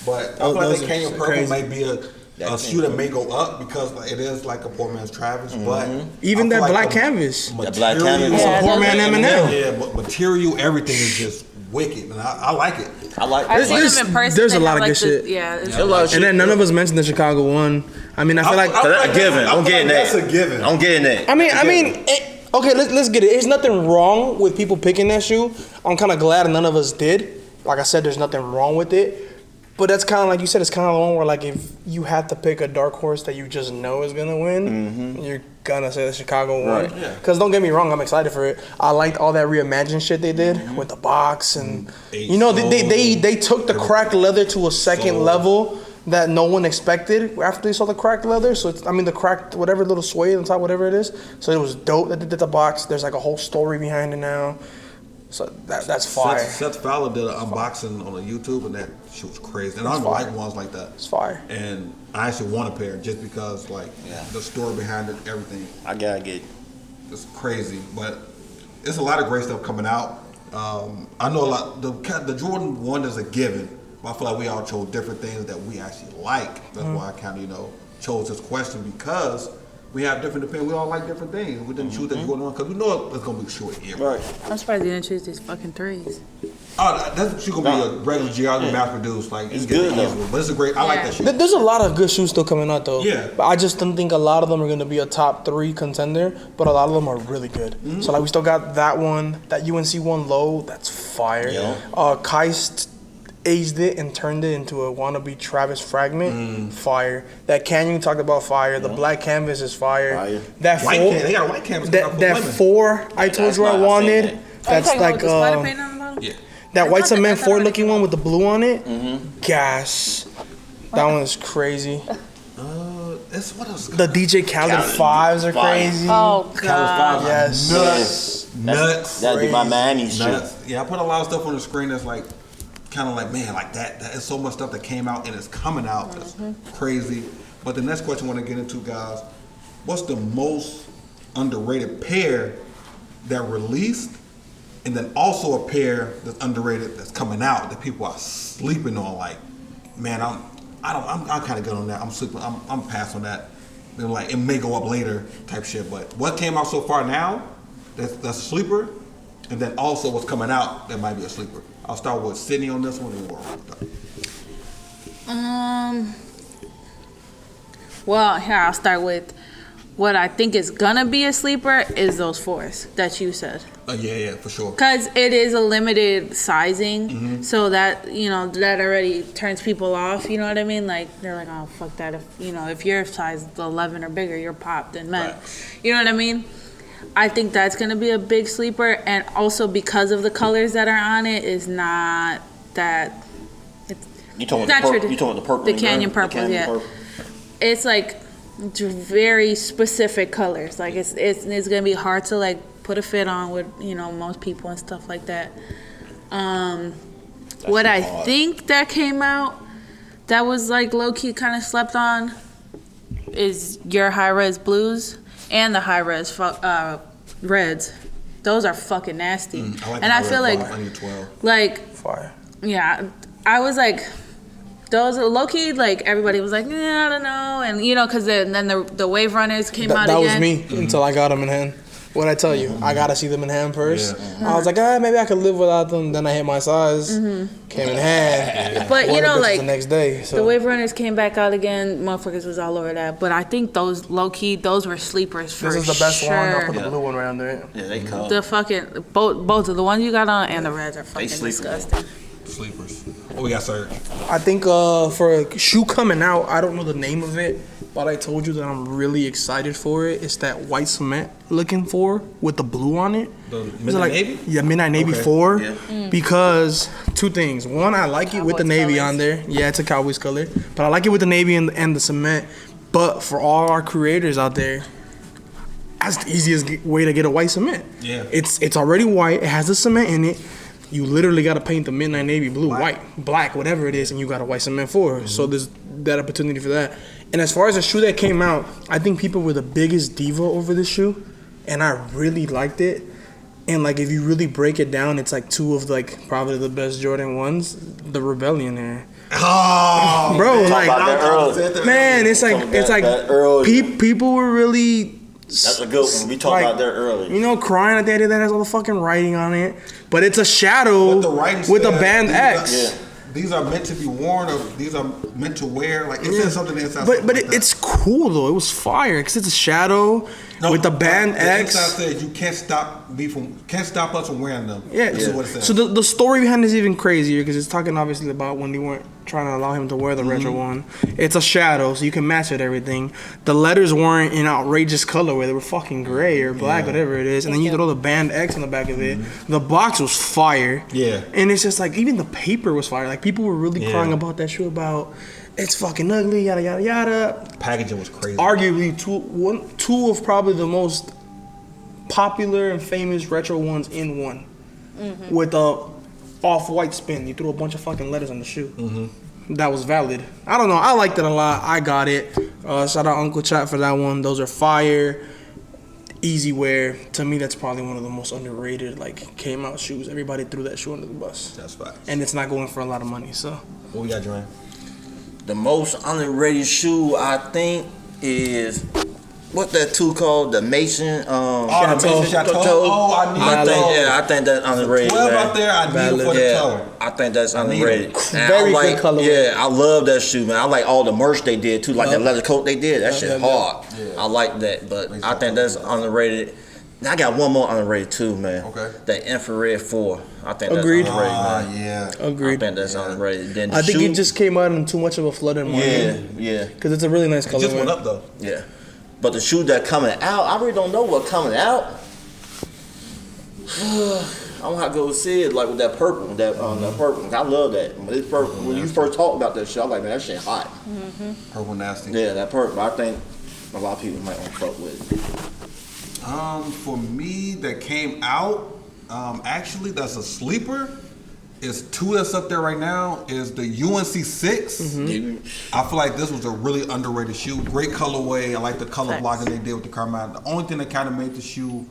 But I feel like those the are Canyon Purple crazy. might be a shoe that may go up because it is like a poor man's Travis. But Even I feel that like black the canvas. That black material- canvas. It's a poor those man are- Eminem. Yeah, but material, everything is just wicked, and I like it. I like I've that. seen them in person. there's a They lot have, of like, good shit. Yeah. it's- A lot of shit. And then none of us mentioned the Chicago one. I mean, I feel like That's a given. I'm getting that. That's a given. I'm getting that. I mean, okay, let's get it. There's nothing wrong with people picking that shoe. I'm kind of glad none of us did. Like I said, there's nothing wrong with it. But that's kind of like you said. It's kind of the one where like if you had to pick a dark horse that you just know is gonna win, you're gonna say the Chicago one. Right. Yeah. Because don't get me wrong, I'm excited for it. I liked all that reimagined shit they did with the box and you know they took the cracked leather to a second level that no one expected after they saw the cracked leather. So it's, I mean the cracked whatever little suede on top, whatever it is. So it was dope that they did the box. There's like a whole story behind it now. So that's fire. Seth Fowler did an unboxing on a YouTube, and that shit was crazy. And I don't like ones like that. It's fire. And I actually want a pair just because, like, the story behind it, everything. I gotta get. It's crazy, but it's a lot of great stuff coming out. I know a lot. The Jordan 1 is a given, but I feel like we all chose different things that we actually like. That's why I kind of, chose this question because we have different opinions. We all like different things. We didn't choose that Jordan 1 because we know it's going to be short here. Right. I'm surprised you didn't choose these fucking 3s. Oh, that's shoe gonna be a regular geography mass produced. Like It's good though. but it's a great. I like that shoe. There's a lot of good shoes still coming out though. Yeah. But I just don't think a lot of them are gonna be a top 3 contender. But a lot of them are really good. So like we still got that one, that UNC one low. That's fire. Yeah. Keist aged it and turned it into a wannabe Travis fragment. Fire. That Canyon talked about fire. The black canvas is fire. Fire. That White four, they got a white canvas coming out for that women. 4 I told That's you I not- I seen wanted. that. That's like the spider paint on the bottom? Yeah. that white cement I thought 4 it looking one with the blue on it. Mm-hmm. Gas. That one is crazy. It's what else? The DJ Khaled Khaled 5s are fire. crazy. Oh god. Yes. Nuts. That'd be my Miami shit. Nuts. Yeah, I put a lot of stuff on the screen that's like, kind of like, man, like that is so much stuff that came out and is coming out. That's crazy. But the next question I want to get into, guys, what's the most underrated pair that released, and then also a pair that's underrated that's coming out that people are sleeping on? Like, man, I'm kind of good on that. I'm sleeping. I'm past on that. They're like, it may go up later type shit. But what came out so far now, that's a sleeper, and then also what's coming out that might be a sleeper. I'll start with Sydney on this one and we'll wrap it up. Well, here I'll start with what I think is gonna be a sleeper is those 4s that you said. Yeah, for sure. Because it is a limited sizing, so that, that already turns people off, you know what I mean? Like, they're like, oh, fuck that. If you're size 11 or bigger, you're popped in men. Right. You know what I mean? I think that's going to be a big sleeper, and also because of the colors that are on it is not that... You talking Not about tradi- the purple? the and canyon green? purple, yeah. It's like very specific colors. Like it's gonna be hard to like put a fit on with most people and stuff like that. What I think that came out that was like low key kind of slept on is your high res blues and the high res reds. Those are fucking nasty. I feel like Fire. yeah, I was like, those are low key, like everybody was like, I don't know, and because then the Wave Runners came out That again. was me until I got them in hand. What'd I tell you? I gotta see them in hand first. I was like, maybe I could live without them. Then I hit my size. Came in hand. But Wore the bitches like the next day. So. the Wave Runners came back out again. Motherfuckers was all over that. But I think those low key, those were sleepers for This is the best sure. one. I'll put the blue one right under it. Yeah, they come. The fucking both of the ones you got on and the reds are fucking sleepable. disgusting. Sleepers. What we got, Serge? I think for a shoe coming out, I don't know the name of it, but I told you that I'm really excited for it. It's that white cement looking for with the blue on it. The Is it Midnight Navy? Yeah, Midnight Navy Okay. 4. Yeah. Because 2 things. One, I like it with the Cowboys navy colors. on there. Yeah, it's a Cowboys color. But I like it with the navy and the cement. But for all our creators out there, that's the easiest way to get a white cement. Yeah. It's already white. It has the cement in it. You literally got to paint the Midnight Navy blue, white, black, whatever it is, and you got a white cement for it. So there's that opportunity for that. And as far as the shoe that came out, I think people were the biggest diva over this shoe, and I really liked it. And like if you really break it down, it's like 2 of like probably the best Jordan 1s, the Rebellion Air. Oh, Bro, man. like about that early. man, it's like That early. people were really. That's a good one. We talked like, about that early. Crying at the end of that has all the fucking writing on it, but it's a shadow But the writing with a said band these X. are- These are meant to be worn, or these are meant to wear. Like it says something inside. But it's cool though. It was fire because it's a shadow with the band the X. inside says you can't stop us from wearing them. Yeah. This is what it says. So the story behind it is even crazier because it's talking obviously about when they weren't trying to allow him to wear the retro one. It's a shadow, so you can match it everything. The letters weren't in outrageous color where they were fucking gray or black, whatever it is, and then you throw the band X on the back of it. The box was fire. Yeah. And it's just like even the paper was fire. Like people were really crying about that shoe about it's fucking ugly, yada yada yada. Packaging was crazy. Arguably two of probably the most popular and famous retro ones in one, with a off-white spin. You threw a bunch of fucking letters on the shoe. That was valid. I don't know. I liked it a lot. I got it. Shout out Uncle Chat for that one. Those are fire. Easy wear. To me, that's probably one of the most underrated like came out shoes. Everybody threw that shoe under the bus, That's fine. and it's not going for a lot of money. So What we got, Joanne? The most underrated shoe I think is What that two called? The Mason. Oh, the Mason Chateau. Oh, I need I think that's underrated. 12 man. out there, I need it for the toe. I think that's underrated. And Very I like, good colorway. Yeah, I love that shoe, man. I like all the merch they did too, like that leather coat they did. That shit hard. Yeah. I like that, but I think that's underrated. Now I got one more underrated too, man. Okay. That infrared 4. I think Agreed. that's underrated, man. Yeah. Agreed. I think that's underrated. Then the I think shoe, it just came out in too much of a flood in my head. yeah. Because it's a really nice It color. just went up though. Yeah. But the shoe that coming out, I really don't know what coming out. I'm gonna have to go see it like with that purple, that purple. I love that. When it's purple, when you first talked about that shit, I'm like, man, that shit hot. Purple nasty. Yeah, that purple. I think a lot of people might want to fuck with it. For me, that came out, actually, that's a sleeper. It's 2 that's up there right now. Is the UNC 6. I feel like this was a really underrated shoe. Great colorway. I like the color blocking they did with the Carmine. The only thing that kind of made the shoe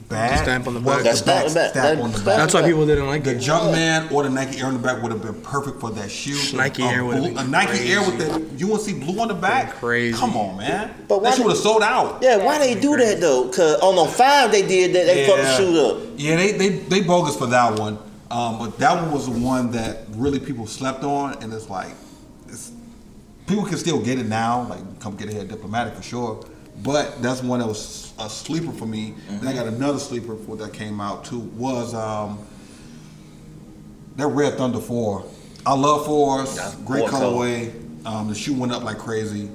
bad The stamp on the was back. That stamp on the back. stamp on the back. That's why people didn't like The it. Jumpman or the Nike Air on the back would have been perfect for that shoe. Nike Air would have been a Nike Air with the UNC blue on the back. Crazy. Come on, man. But why that shit would have sold out. Yeah, why they do that though? Cause on the 5 they did that. They fucked the shoe up. Yeah, they bogus for that one. But that one was the one that really people slept on, and it's like, people can still get it now. Like, come get it here, Diplomatic for sure. But that's one that was a sleeper for me. Then I got another sleeper for that came out too. Was that Red Thunder 4. I love 4s. Yeah, Great 4 colorway. The shoe went up like crazy.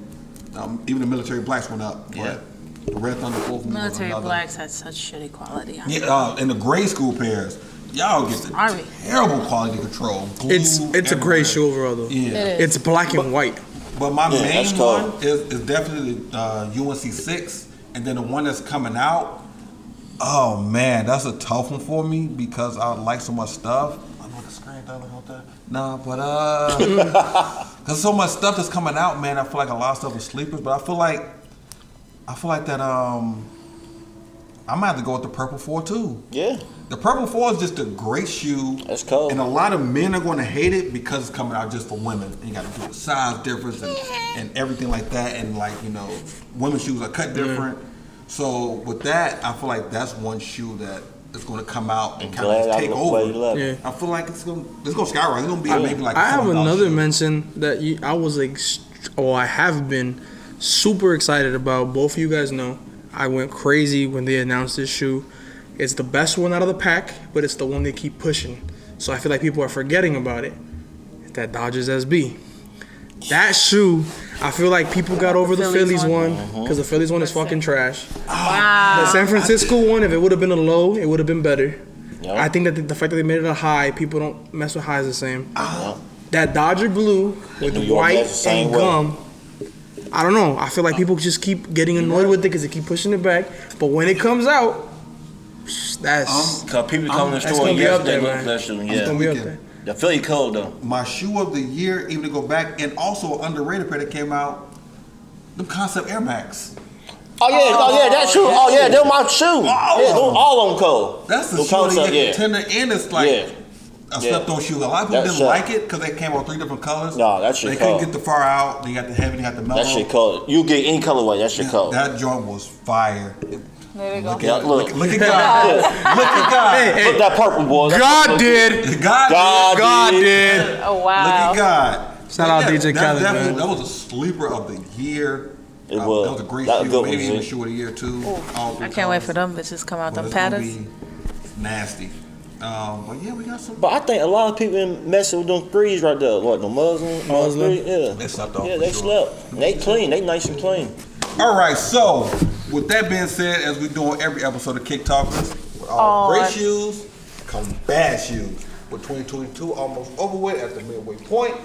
Even the military blacks went up. Yeah. But the Red Thunder 4 for me was Military another. blacks had such shitty quality. Yeah, and the GradeSchool pairs. Y'all get the Sorry. terrible quality control. Glue It's a everywhere. great shoe overall though. Yeah. It is. It's black and white. But my Yeah, that's main cold. one is definitely UNC 6. And then the one that's coming out, oh man, that's a tough one for me because I like so much stuff. I know the screen doesn't help that. No, but because so much stuff that's coming out, man, I feel like a lot of stuff is sleepers. But I feel like that I might have to go with the Purple 4 too. Yeah. The Purple 4 is just a great shoe. That's cold. And a lot of men are going to hate it because it's coming out just for women. And you got to do the size difference and everything like that. And like, women's shoes are cut different. So with that, I feel like that's one shoe that is going to come out and kind of Glad I take look where you over. love it. Yeah. I feel like it's going to skyrocket. It's going to be maybe like I have $7 another shoe. mention that I was I have been super excited about. Both of you guys know I went crazy when they announced this shoe. It's the best one out of the pack, but it's the one they keep pushing. So I feel like people are forgetting about it. It's that Dodgers SB. That shoe, I feel like people got over the Phillies one because the Phillies one is fucking trash. Wow. The San Francisco one, if it would have been a low, it would have been better. Yep. I think that the fact that they made it a high, people don't mess with highs the same. Yep. That Dodger blue with New York white Mets the same and way. gum, I don't know. I feel like people just keep getting annoyed with it because they keep pushing it back. But when it comes out, that's Cause people come to the that's store gonna be up yesterday there, look man. for that shoe. it's gonna Yeah. be up there. The Philly cold though. My shoe of the year, even to go back, and also an underrated pair that came out, the Concept Air Max. Oh yeah, that shoe. Oh yeah, they're my shoe. Yeah, those all on cold. That's the Those shoe of the concept, year. yeah. Tender, and it's like Yeah. a slept-on shoe. A lot of people That's didn't shit. like it because they came out 3 different colors. Nah, that shit They couldn't cold. get the far out. Then you got the heavy, you got the mellow. That shit cold. You get any colorway, that shit cold. That joint was fire. There you go. Look Yeah, at, look. look at God. Look at God. Look that purple boy. God did. God, God did. Oh Look wow. at God. Shout out DJ Khaled, definitely- man. That was a sleeper of the year. It was. That was a great That was shoe. good Maybe one, even man. shoe of the year too. All 3 I can't wait colors. for them bitches come out But them it's gonna patterns. be nasty. But yeah, we got some. But I think a lot of people messing with them threes right there. What, the Muslim? Muslim? Yeah. They slept off Yeah, for they sure. slept. They clean. They nice and clean. All right, so with that being said, as we do on every episode of Kick Talkers, with all great shoes come bad shoes. With 2022 almost over with at the midway point,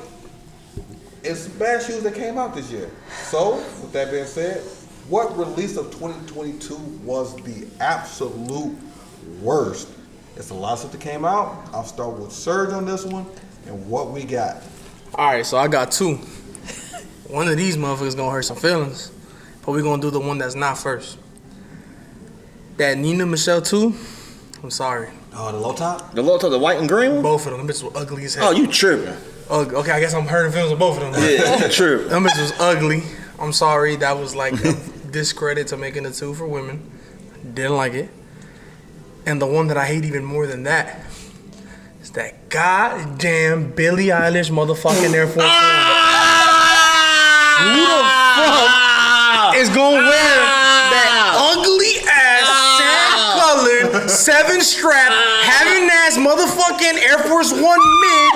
it's some bad shoes that came out this year. So, with that being said, what release of 2022 was the absolute worst? It's a lot of stuff that came out. I'll start with Serge on this one and what we got. All right, so I got 2. One of these motherfuckers gonna hurt some feelings, but we're gonna do the one that's not first. That Nina Michelle 2, I'm sorry. Oh, the low top? The low top, the white and green one? Both of them bitches were ugly as hell. Oh, you tripping. Okay, I guess I'm hurting feelings with both of them. Yeah, you tripping. Them bitches was ugly. I'm sorry, that was like a discredit to making a 2 for women. Didn't like it. And the one that I hate even more than that is that goddamn Billie Eilish motherfucking Air Force One. Who the fuck is gonna wear that ugly ass, sand colored, 7-strap, having ass motherfucking Air Force One mid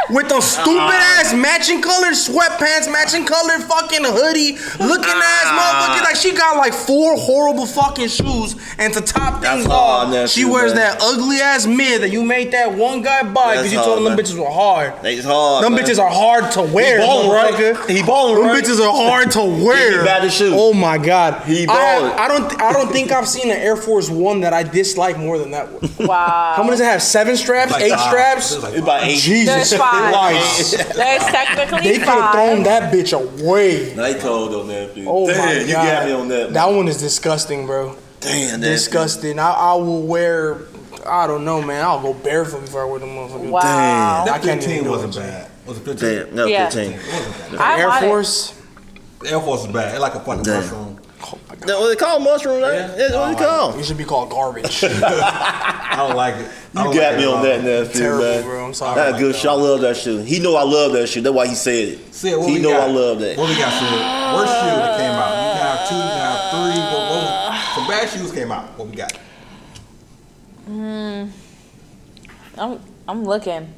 with those stupid ass matching colored sweatpants, matching colored fucking hoodie, looking ass motherfucker? Like she got like 4 horrible fucking shoes, and to top things off, she wears that ugly ass mid that you made that one guy buy because you told him them bitches were hard. They hard. Them bitches are hard to wear. He ballin', right? He ballin', right? Them bitches are hard to wear. He bad as shoes. Oh my god. He ballin'. I don't think I've seen an Air Force One that I dislike more than that one. Wow. How many does it have? 7 straps? Like 8 five. straps? It was like It's about 8. Jesus There's 5. Christ. There's technically They could have 5. thrown that bitch away. They told on that, dude. Oh Damn, my god. you got me on that. That one is disgusting, bro. Damn, Disgusting. I will wear, I don't know, man. I'll go barefoot before I wear them motherfuckers. Wow. I That can't 15 even do wasn't it. bad. Was it 15? Damn, no, Yeah. 15. It wasn't bad. I Air want it. Force. The Air Force is bad. It's like a fucking Damn. mushroom. That what they call mushroom, right? Yeah. That's what they call. It should be called garbage. I don't like it. I You don't got like me it on at that all. nephew, Terrible, man. bro. I'm sorry. That's a good shoe. I love that shoe. He know I love that shoe. That's why he said it. Sid, what He we know got? I love that. What we got, Sid? Worst shoe that came out. You can have 2, you can have 3. Some bad shoes came out. What we got? I'm looking.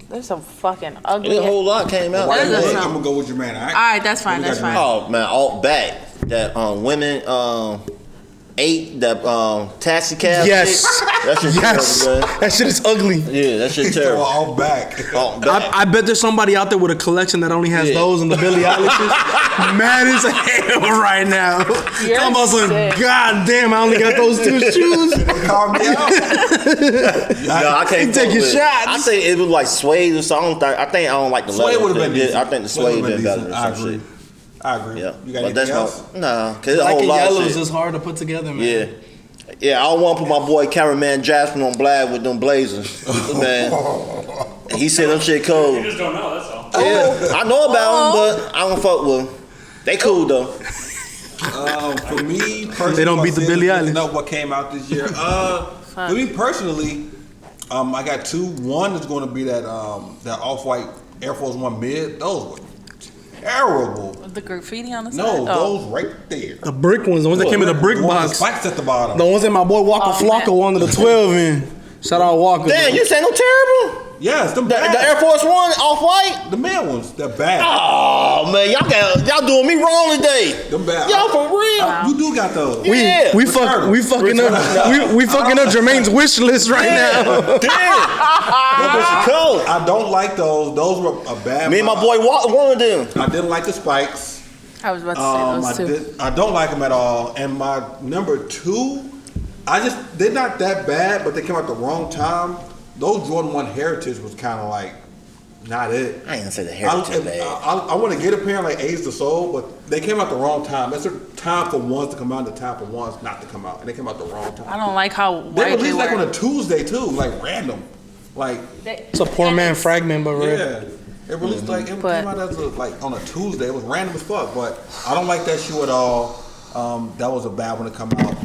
There's some fucking ugly. There's a whole lot came out. There's Right, a- I'm gonna go with your man. All right. All right, that's fine. What we That's got, fine. Oh man, all back that women 8 that taxi cab. Yes. shit. That shit Yes. terrible, man. That shit is ugly. Yeah, that shit So terrible. all back. All back. I bet there's somebody out there with a collection that only has Yeah. those and the Billie Eilish's. Mad as hell right now. You're Talking about some, sick. God damn, I only got those 2 shoes. Call me out. No, I can't You taking fuck with it. shots. I think it was like suede or something. I think I don't like the Suede leather. would have been decent. I think the suede Would've been better decent. or I some agree. shit. I agree. Yeah, You got but that's anything else? nah, cause it's a Black whole and lot of yellow is shit. just hard to put together, man. Yeah. Yeah, I don't want to put my boy Cameraman Jasper on blast with them blazers, man. He said them shit You cold. just don't know, that's all. Yeah, I know about them, but I don't fuck with them. They cool though. For me personally, They don't beat the Billie Eilish. Know what came out this year? For me personally, I got 2. One is going to be that off-white Air Force One mid. Those were terrible. The graffiti on the side. No, Oh. those right there. The brick ones, the ones that came in the brick The one with box. the spikes at the bottom. The ones that my boy Walker Oh, Flocka man. wanted the 12 in. Shout out Walker. Damn, you say no terrible? Yes, them The bad. Air Force One off white? The mid ones, they're bad. Oh man, y'all doing me wrong today. Them bad. Y'all for real? You do got those. Yeah. We Return fucking them. up we fucking up Jermaine's wish list right now. Damn. That bitch is cold. I don't like those. Those were a bad. Me and my boy one of them. I didn't like the spikes. I was about to say those two. I don't like them at all. And my number 2, they're not that bad, but they came out the wrong time. Those Jordan 1 Heritage was kind of like not it. I ain't gonna say the heritage bad. I want to get a pair like Ace the Soul, but they came out the wrong time. It's a time for ones to come out, and the time for ones not to come out, and they came out the wrong time. I don't like how They white they released like were. on a Tuesday too, like random, like It's a poor man fragment, but red. yeah. It released like it But- came out as like on a Tuesday. It was random as fuck, but I don't like that shoe at all. That was a bad one to come out.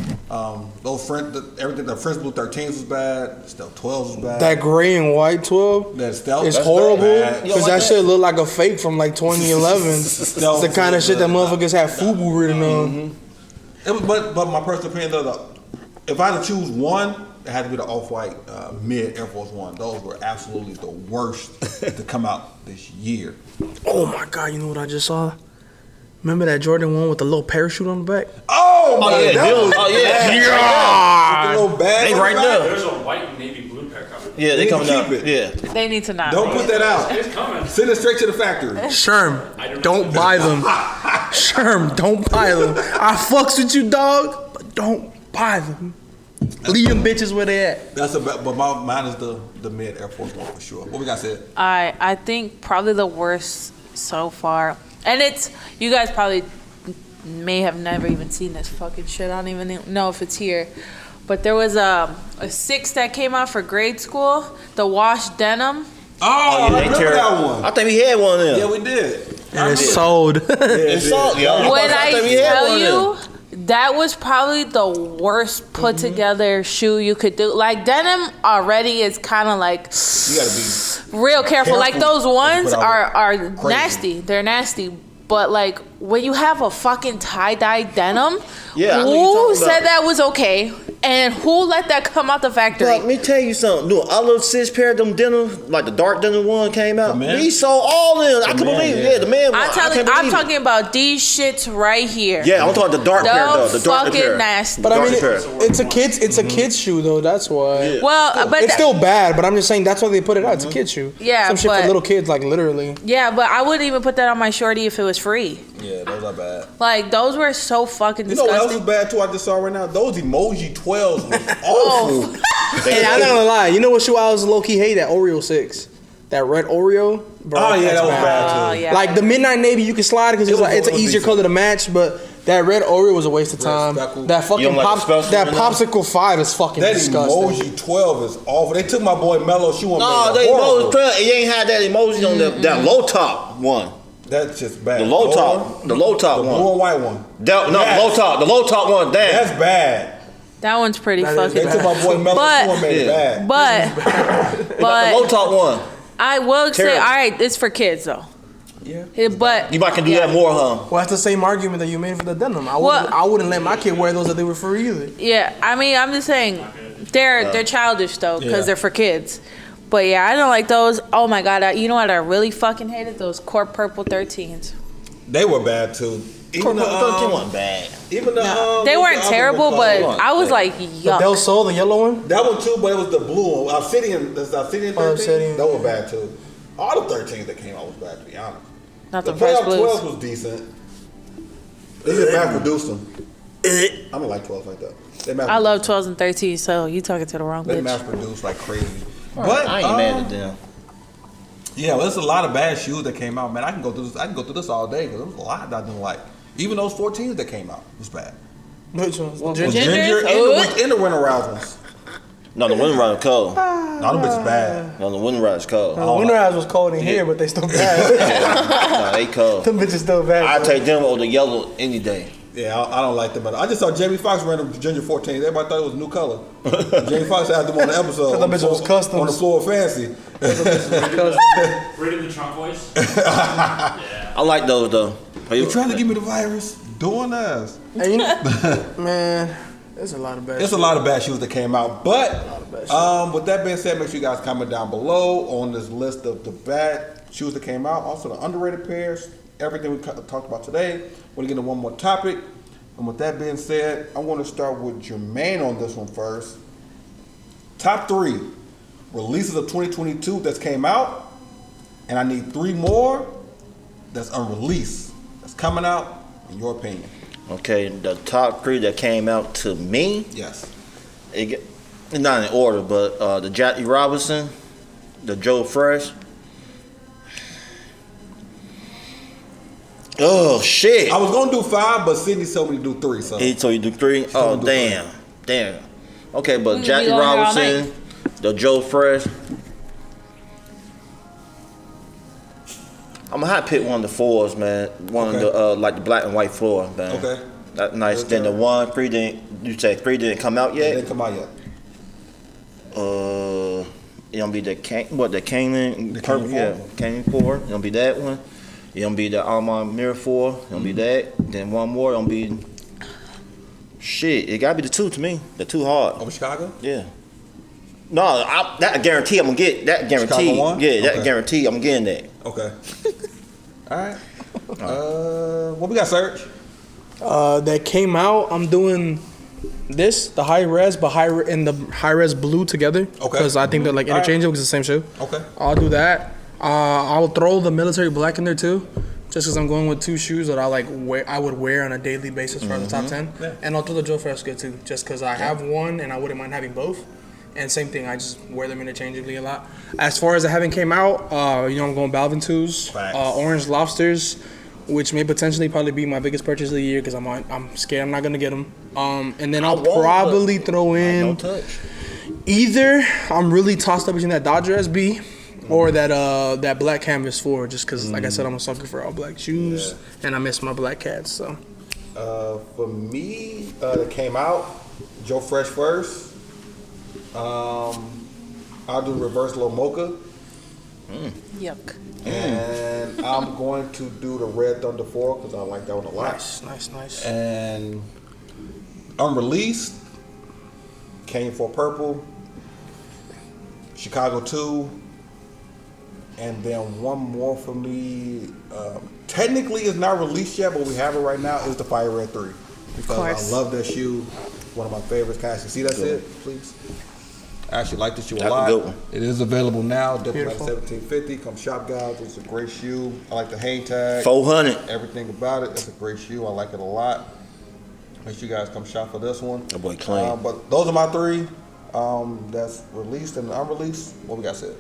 Those everything the French Blue 13s was bad. Stealth 12s was bad. That gray and white 12 That Stealth is that's horrible bad. because that shit look like a fake from like 2011. It's the kind of shit that motherfuckers have FUBU written on. It was, but my personal opinion though, if I had to choose one, it had to be the off-white mid Air Force One. Those were absolutely the worst to come out this year. Oh my god, you know what I just saw? Remember that Jordan 1 with the little parachute on the back? Oh, Oh man, yeah, that dude. was Oh yeah. bad. With the little bag They on right the back. there. There's a white and navy blue pair coming. Yeah, they need to coming out. keep it. Yeah. They need to not. Don't make put it. that out. It's coming. Send it straight to the factory. Sherm, I don't buy them. Sherm, don't buy them. I fucks with you, dog, but don't buy them. Leave them bitches where they at. But mine is the mid Air Force One for sure. What we got said? I think probably the worst so far, and it's you guys probably may have never even seen this fucking shit. I don't even know if it's here, but there was a 6 that came out for GradeSchool, the wash denim. Oh, Yeah, I they remember terrible. that one. I think we had one of them. Yeah, we did. And it's sold. It's sold. Yeah. When I we had tell one of you, them. that was probably the worst put together shoe you could do. Like denim already is kind of like You gotta be. real careful. Like Careful. those ones But are crazy. nasty. They're nasty. But like when you have a fucking tie-dye denim, Yeah, I know you're who talking said about. that was okay? And who let that come out the factory? Let me tell you something. Dude, I love 6 pair of them denim, like the dark denim one came out. men? We sold all of them. I couldn't men, believe it. yeah. Yeah, the man one. I'm talking about these shits right here. Yeah, I'm talking the dark pair though. Those The dark fucking pair. nasty. But I mean, Dark pair. it's a kid's shoe though. That's why. Yeah. Well, but It's still bad, but I'm just saying that's why they put it out. It's a kid's shoe. Yeah, some shit but- for little kids, like literally. yeah, but I wouldn't even put that on my shorty if it was free. Yeah, those are bad. Like those were so fucking You know what else disgusting. is bad too? I just saw right now. Those emoji 12s was Oh. awful. And I'm not gonna lie, you know what shoe I was low key hate? That Oreo 6, that red Oreo. Bro, Oh yeah, that's that was bad. bad Oh, too. yeah. Like the midnight navy, you can slide because it's It an was easier decent. color to match, but that red Oreo was a waste of time. speckle. That You fucking don't like the special that one, though? popsicle 5 is fucking That disgusting. emoji 12 is awful. They took my boy Mello shoe and No, made they it horrible. emoji. You ain't had that emoji on that low top one. That's just bad. The low top. The low top The one. blue and white one. No, Yes. the low top one. Damn. That's bad. That one's pretty That is fucking They bad. took my boy Mello But- shoe and made it Yeah. bad. But The low top one. I will say, Terrible. all right, it's for kids though. Yeah. But You might can do that more, huh? Well, that's the same argument that you made for the denim. Well- I wouldn't let my kid wear those if they were free either. yeah, I mean, I'm just saying they're childish though because Yeah. they're for kids. But yeah, I don't like those. Oh my god, you know what I really fucking hated? Those Corp Purple 13s. They were bad too. Even the, 13 wasn't bad. even the They what's weren't the other terrible, one but called? I was like, The yuck. Del Sol, the yellow one. That one too, but it was the blue one. Obsidian 13. Obsidian. They were bad too. All the 13s that came out was bad, to be honest. Not The the fresh playoff blues. 12s was decent. They just mass produced them. I don't like 12s like that. They mass I love 12s and 13s, so you talking to the wrong They bitch. mass produced like crazy. But I ain't mad at them. yeah, well, there's a lot of bad shoes that came out, man. I can go through this. I can go through this all day because there was a lot that I didn't like. Even those 14s that came out was bad. Which ones? The Ginger? ginger and the winter rouse ones. No, the winter ride was cold. No, them bitches bad. No, the winter ride is cold. The winter eyes was cold in here, but they still bad. No, they cold. Them bitches still bad. I take them over the yellow any day. Yeah, I don't like them. I just saw Jamie Foxx wearing them ginger 14s. Everybody thought it was a new color. Jamie Foxx had them on the episode. Them bitches was customs. On the floor of fancy. Reading the Trump voice. Yeah. I like those though. You trying to give me the virus? Doing us. And you know, man, there's a lot of bad. There's a lot of bad shoes that came out. But with that being said, make sure you guys comment down below on this list of the bad shoes that came out. Also the underrated pairs. Everything we talked about today. We're gonna get into one more topic. And with that being said, I want to start with Jermaine on this one first. Top 3 releases of 2022 that's came out, and I need 3 more that's unreleased that's coming out. In your opinion? Okay, the top 3 that came out to me, Yes. it's not in order, but the Jackie Robinson, the Joe Fresh. Oh shit! I was gonna do 5, but Sydney told me to do 3. So You do 3? Oh told me to do damn. Okay, but We Jackie on here all Robinson, the Joe Fresh. I'm gonna have to pick one of the 4s, man. One Okay. of the like the black and white floor, man. Okay. That's nice. Good Then the job. 3 didn't. You say 3 didn't come out it yet? didn't come out yet. It gonna be the Canaan, The Canaan 4? yeah, Canaan 4. It gonna be that one. It gonna be the Alma Mirror 4. It gonna be that. Then one more. It gonna be shit. It gotta be the 2 to me. The 2 hard. Over Chicago? Yeah. No, that guarantee I'm gonna get. That guarantee. Chicago 1? Yeah, that Okay. guarantee I'm getting that. Okay. All right. What we got, Serge? That came out. I'm doing this, the high res, but and the high res blue together. Okay. Because I think they're like All right. interchangeable because it's the same shoe. Okay. I'll do that. I'll throw the military black in there too, just because I'm going with 2 shoes that I would wear on a daily basis for the top 10. Yeah. And I'll throw the Joe Fresh good too, just because I have one and I wouldn't mind having both. And same thing, I just wear them interchangeably a lot. As far as the haven't came out, I'm going Balvin 2s, Facts. Orange Lobsters, which may potentially probably be my biggest purchase of the year because I'm scared I'm not gonna get them. And then I'll won't, probably throw in Don't touch. either. I'm really tossed up between that Dodger SB or that black Canvas 4, just because, like I said, I'm a sucker for all black shoes, and I miss my black cats. So, For me, that came out, Joe Fresh first. I'll do reverse low mocha. Yuck. And I'm going to do the Red Thunder 4 because I like that one a lot. nice. And unreleased, Canyon 4 Purple, Chicago 2, and then one more for me. Technically, it's not released yet, but we have it right now. Is the Fire Red 3 because I love that shoe. One of my favorites. Can I actually see that shit, please? I actually like this shoe a That's a lot. good one. It is available now. Diplomatic Beautiful. 1750. Come shop, guys. It's a great shoe. I like the hang tag. 400. Everything about it. It's a great shoe. I like it a lot. Make sure you guys come shop for this one. That boy clean. But those are my three. That's released and unreleased. What we got said?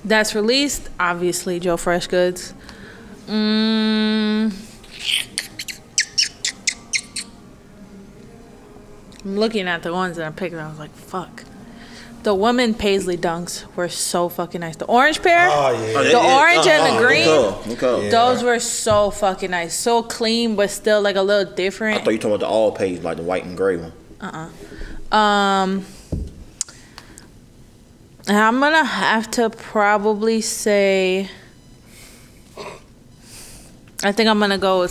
That's released. Obviously, Joe Fresh Goods. I'm looking at the ones that I'm picking. I was like, fuck. The women Paisley Dunks were so fucking nice. The orange pair, the orange and the green, Okay. those were so fucking nice. So clean, but still like a little I different. thought you talking about the all page, like the white and gray one. And I'm gonna have to probably say, I think I'm gonna go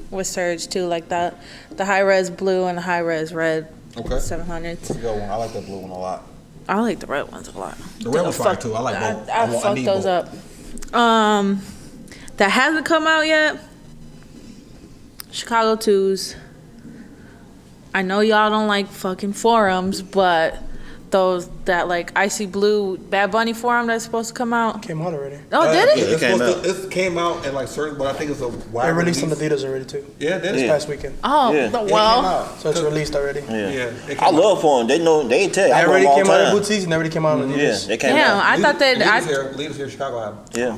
with Surge too, like that, the high res blue and the high res red. Okay. 700s. That's a good one. I like that blue one a lot. I like the red ones a lot. The red one's fire too. I like both. I fucked need those both. up. That hasn't come out yet. Chicago 2s. I know y'all don't like fucking forums, but those that like icy blue Bad Bunny forum that's supposed to come out. Came out already. Oh, did it? It's came supposed to, it came out in like certain, but I think it's a wide They released on release. Adidas already too. Yeah, that's This past weekend. Oh, Yeah. It well. came out. So it's released already. Yeah. It came I love for them. They know. They tell you. They I already go came out in time. boutiques and they already came out on Yeah, Adidas. they came Damn, out. I thought that. Leaders here, Chicago have. Yeah.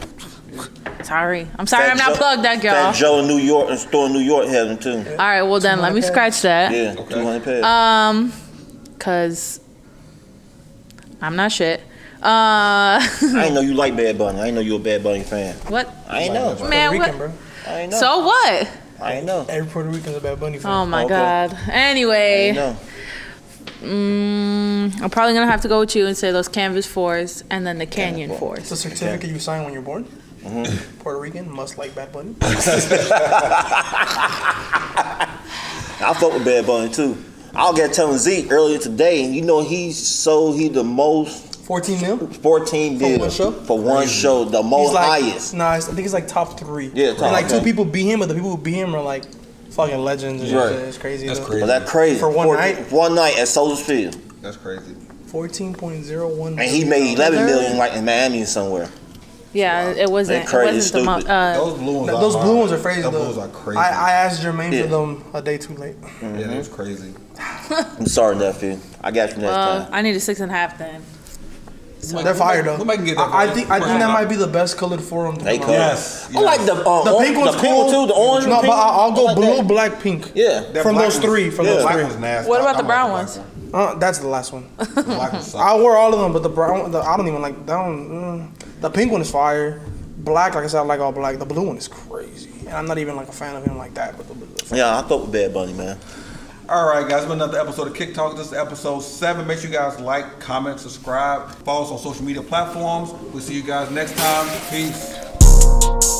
Sorry. I'm sorry I'm not Joe- plugged that, girl. Fat Joe in New York and store in New York has them too. All right, well then let me 200 scratch that. Yeah, Okay. 200 pairs. Cause I'm not shit. I ain't know you like Bad Bunny. I ain't know you a Bad Bunny fan. What? I ain't know. Man, Puerto what? Rican, bro. I ain't know. So what? I ain't know. Every Puerto Rican's a Bad Bunny fan. Oh my Okay. god. I Anyway, ain't know. I'm probably gonna have to go with you and say those Canvas 4s and then the Canyon It's 4s. a certificate you sign when you're born. Puerto Rican must like Bad Bunny. I fuck with Bad Bunny too. I'll get telling Zeke earlier today, and you know he the most 14 mil. 14 deal one show? for one show, the most He's like, highest. Nah, I think it's like top 3. Yeah, top, And like okay. 2 people beat him, but the people who beat him are like fucking legends. And Right. shit. It's crazy. That's though. crazy. But that crazy For one night? One night at Soldier Field, 14.01. and he made 11 million like in Miami or somewhere. Yeah, it wasn't. They're crazy, It wasn't the stupid. Those blue ones. Those blue ones are crazy Those though. blues are crazy. I asked Jermaine Yeah. for them a day too late. Yeah, that was crazy. I'm sorry, nephew. I got you next time. I need a 6.5 then. They're fire though. We might can get that. I think that might be the best colored forum. They come cool. out. Yes. I like the The pink one's the pink cool. one too. The orange. No, and but pink. I'll I go like blue, that. black, pink. Yeah. That From black those one's- three, from yeah, those black three. one's nasty. What about I the like brown black ones? one. That's the last one. The black one sucks. I wore all of them, but the brown, I don't even like that one. The pink one is fire. Black, like I said, I like all black. The blue one is crazy, and I'm not even like a fan of him like that. But the blue. Yeah, I fuck with Bad Bunny, man. All right, guys, been another episode of Kick Talk. This is episode 7. Make sure you guys like, comment, subscribe, follow us on social media platforms. We'll see you guys next time. Peace.